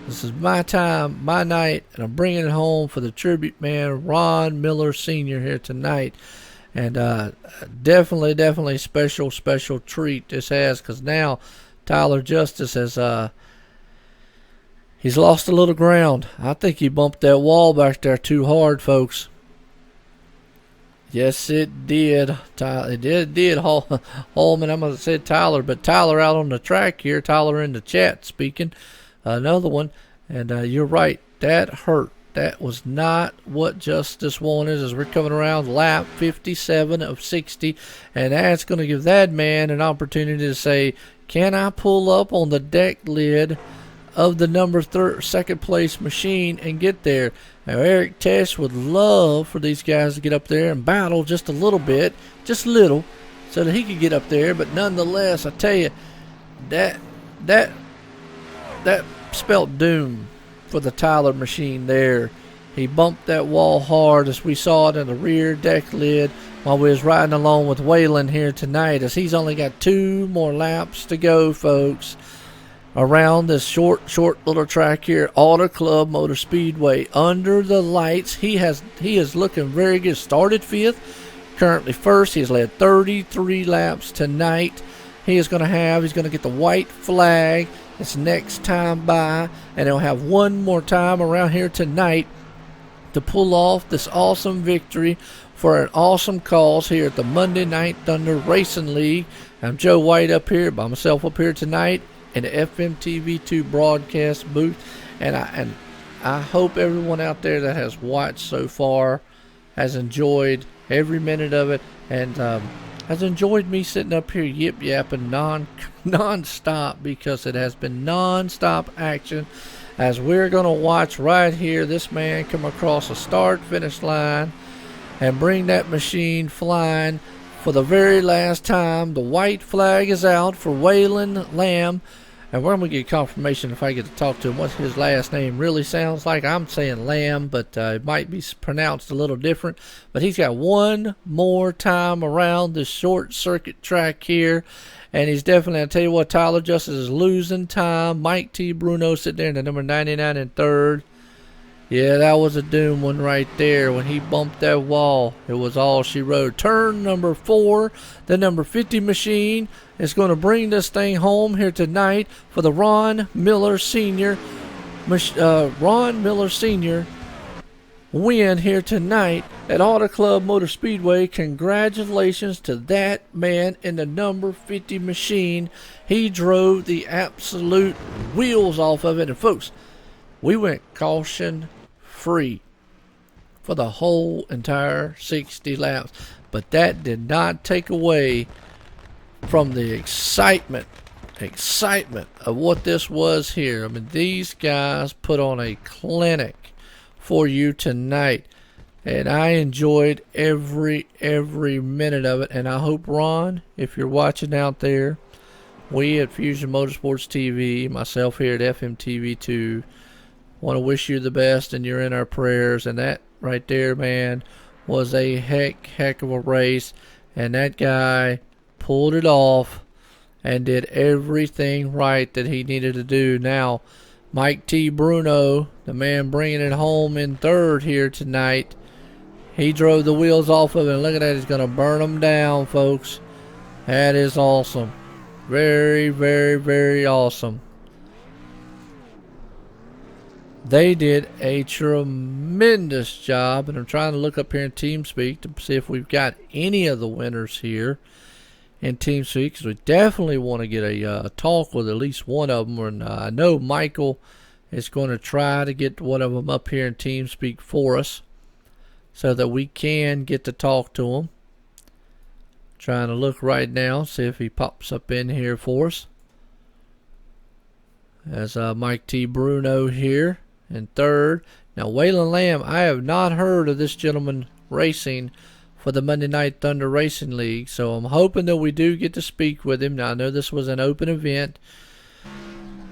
this is my time, my night, and I'm bringing it home for the tribute man, Ron Miller Sr. here tonight. And definitely special treat this has, because now Tyler Justice has he's lost a little ground. I think he bumped that wall back there too hard, folks. Yes, it did. It did. Holman, I'm going to say Tyler, but Tyler out on the track here. Tyler in the chat speaking. Another one. And you're right. That hurt. That was not what Justice wanted as we're coming around lap 57 of 60. And that's going to give that man an opportunity to say, can I pull up on the deck lid of the second place machine and get there? Now, Eric Tesh would love for these guys to get up there and battle just a little bit, just a little, so that he could get up there. But nonetheless, I tell you, that spelt doom for the Tyler machine there. He bumped that wall hard as we saw it in the rear deck lid while we was riding along with Waylon here tonight, as he's only got 2 more laps to go, folks, around this short little track here, Auto Club Motor Speedway. Under the lights, he is looking very good. Started 5th, currently 1st. He has led 33 laps tonight. He's going to get the white flag this next time by, and he'll have one more time around here tonight to pull off this awesome victory for an awesome cause here at the Monday Night Thunder Racing League. I'm Joe White up here by myself up here tonight in the FMTV2 broadcast booth, and I hope everyone out there that has watched so far has enjoyed every minute of it, and has enjoyed me sitting up here yip-yapping non-stop, because it has been non-stop action as we're going to watch right here this man come across a start-finish line and bring that machine flying for the very last time. The white flag is out for Waylon Lamb, and we're going to get confirmation if I get to talk to him what his last name really sounds like. I'm saying Lamb, but it might be pronounced a little different. But he's got one more time around this short circuit track here, and he's definitely, I'll tell you what, Tyler Justice is losing time. Mike T. Bruno sitting there in the number 99 in 3rd. Yeah, that was a doom one right there. When he bumped that wall, it was all she wrote. Turn number 4, the number 50 machine is going to bring this thing home here tonight for the Ron Miller Sr. Win here tonight at Auto Club Motor Speedway. Congratulations to that man in the number 50 machine. He drove the absolute wheels off of it. And folks, we went caution free for the whole entire 60 laps, but that did not take away from the excitement of what this was here. I mean, these guys put on a clinic for you tonight, and I enjoyed every minute of it. And I hope, Ron, if you're watching out there, we at Fusion Motorsports TV, myself here at FMTV2, want to wish you the best, and you're in our prayers. And that right there, man, was a heck of a race, and that guy pulled it off and did everything right that he needed to do. Now, Mike T. Bruno, the man bringing it home in 3rd here tonight, he drove the wheels off of it, and look at that, he's going to burn them down, folks. That is awesome. Very awesome. They did a tremendous job, and I'm trying to look up here in TeamSpeak to see if we've got any of the winners here in TeamSpeak, because we definitely want to get a talk with at least one of them. And I know Michael is going to try to get one of them up here in TeamSpeak for us so that we can get to talk to him. Trying to look right now, see if he pops up in here for us. As Mike T. Bruno here in 3rd. Now, Waylon Lamb, I have not heard of this gentleman racing for the Monday Night Thunder Racing League, so I'm hoping that we do get to speak with him. Now, I know this was an open event,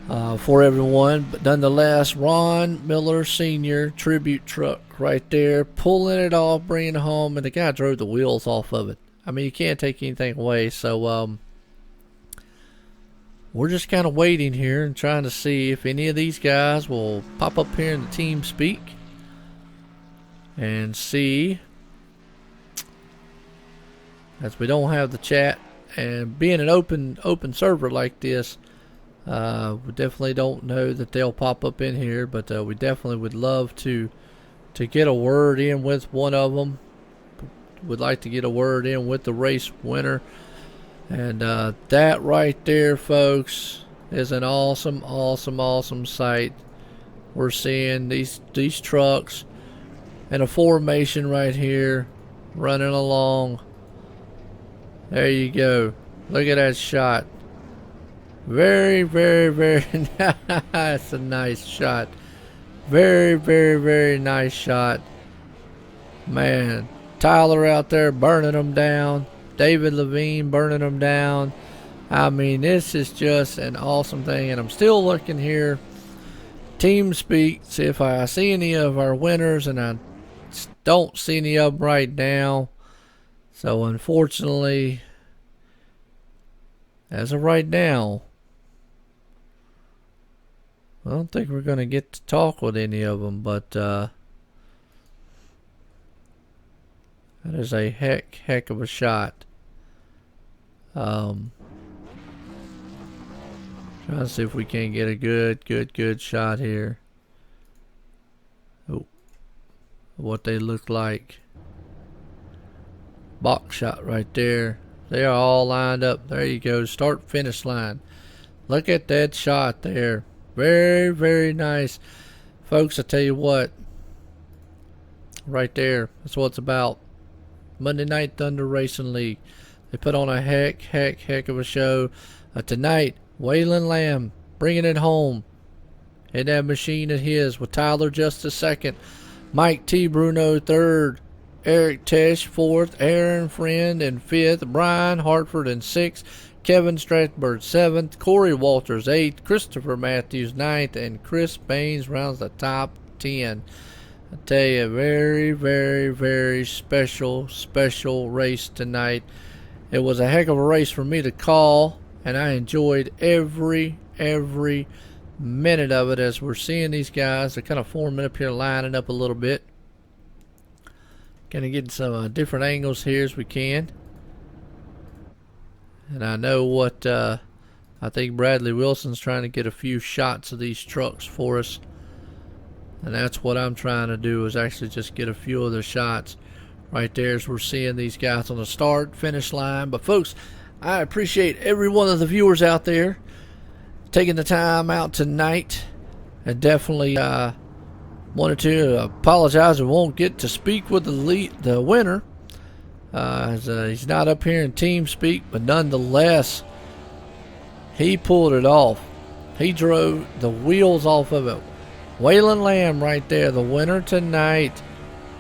for everyone. But nonetheless, Ron Miller Sr. tribute truck right there, pulling it off, bringing it home, and the guy drove the wheels off of it. I mean, you can't take anything away. So we're just kind of waiting here and trying to see if any of these guys will pop up here in the team speak and see, as we don't have the chat, and being an open server like this, we definitely don't know that they'll pop up in here, but we definitely would love to get a word in with one of them. Would like to get a word in with the race winner. And that right there, folks, is an awesome sight. We're seeing these trucks in a formation right here, running along. There you go. Look at that shot. Very nice. A nice shot. Very nice shot. Man, Tyler out there burning them down. David Levine burning them down. I mean, this is just an awesome thing. And I'm still looking here. Team speak. See if I see any of our winners. And I don't see any of them right now. So unfortunately, as of right now, I don't think we're going to get to talk with any of them. But that is a heck of a shot. Trying to see if we can get a good shot here. Oh, what they look like. Box shot right there. They are all lined up. There you go. Start finish line. Look at that shot there. Very nice. Folks, I tell you what. Right there. That's what it's about. Monday Night Thunder Racing League. They put on a heck of a show. Tonight, Waylon Lamb bringing it home. In that machine of his with Tyler Justice second. Mike T. Bruno third. Eric Tesh fourth, Aaron Friend in fifth, Brian Hartford in sixth, Kevin Strasburg seventh, Corey Walters eighth, Christopher Matthews ninth, and Chris Baines rounds the top 10. I tell you, very special race tonight. It was a heck of a race for me to call, and I enjoyed every minute of it. As we're seeing these guys, they're kind of forming up here, lining up a little bit. Kind of getting some different angles here as we can. And I know what I think Bradley Wilson's trying to get a few shots of these trucks for us. And that's what I'm trying to do, is actually just get a few of the shots right there as we're seeing these guys on the start, finish line. But folks, I appreciate every one of the viewers out there taking the time out tonight. And definitely wanted to apologize. We won't get to speak with the winner. As, he's not up here in team speak, but nonetheless, he pulled it off. He drove the wheels off of it. Waylon Lamb right there, the winner tonight.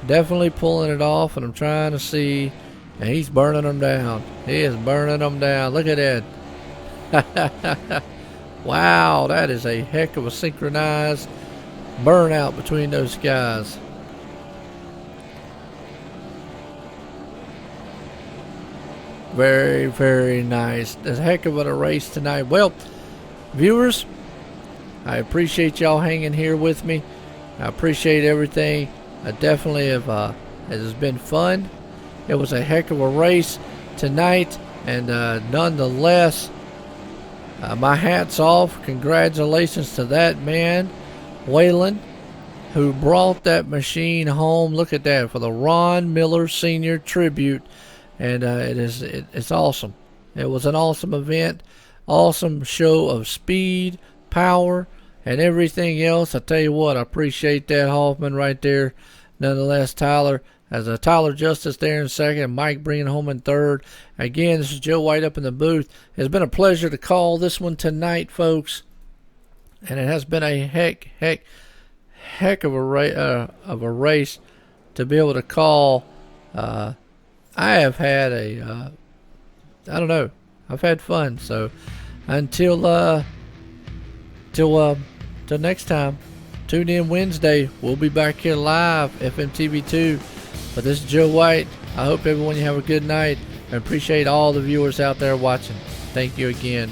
Definitely pulling it off, and I'm trying to see, and he's burning them down. He is burning them down. Look at that. Wow, that is a heck of a synchronized burnout between those guys. Very nice. A heck of a race tonight. Well, viewers, I appreciate y'all hanging here with me. I appreciate everything. I definitely have. It has been fun. It was a heck of a race tonight, and nonetheless, my hat's off. Congratulations to that man, Waylon, who brought that machine home. Look at that, for the Ron Miller Sr. tribute. And it's awesome. It was an awesome event, awesome show of speed, power, and everything else. I tell you what, I appreciate that, Hoffman, right there. Nonetheless, Tyler, as a Tyler Justice there in second, Mike bringing home in third. Again, this is Joe White up in the booth. It's been a pleasure to call this one tonight, folks, and it has been a heck of a race to be able to call. I have had I don't know. I've had fun. So until till next time, tune in Wednesday. We'll be back here live, FMTV2. But this is Joe White. I hope everyone you have a good night, and appreciate all the viewers out there watching. Thank you again.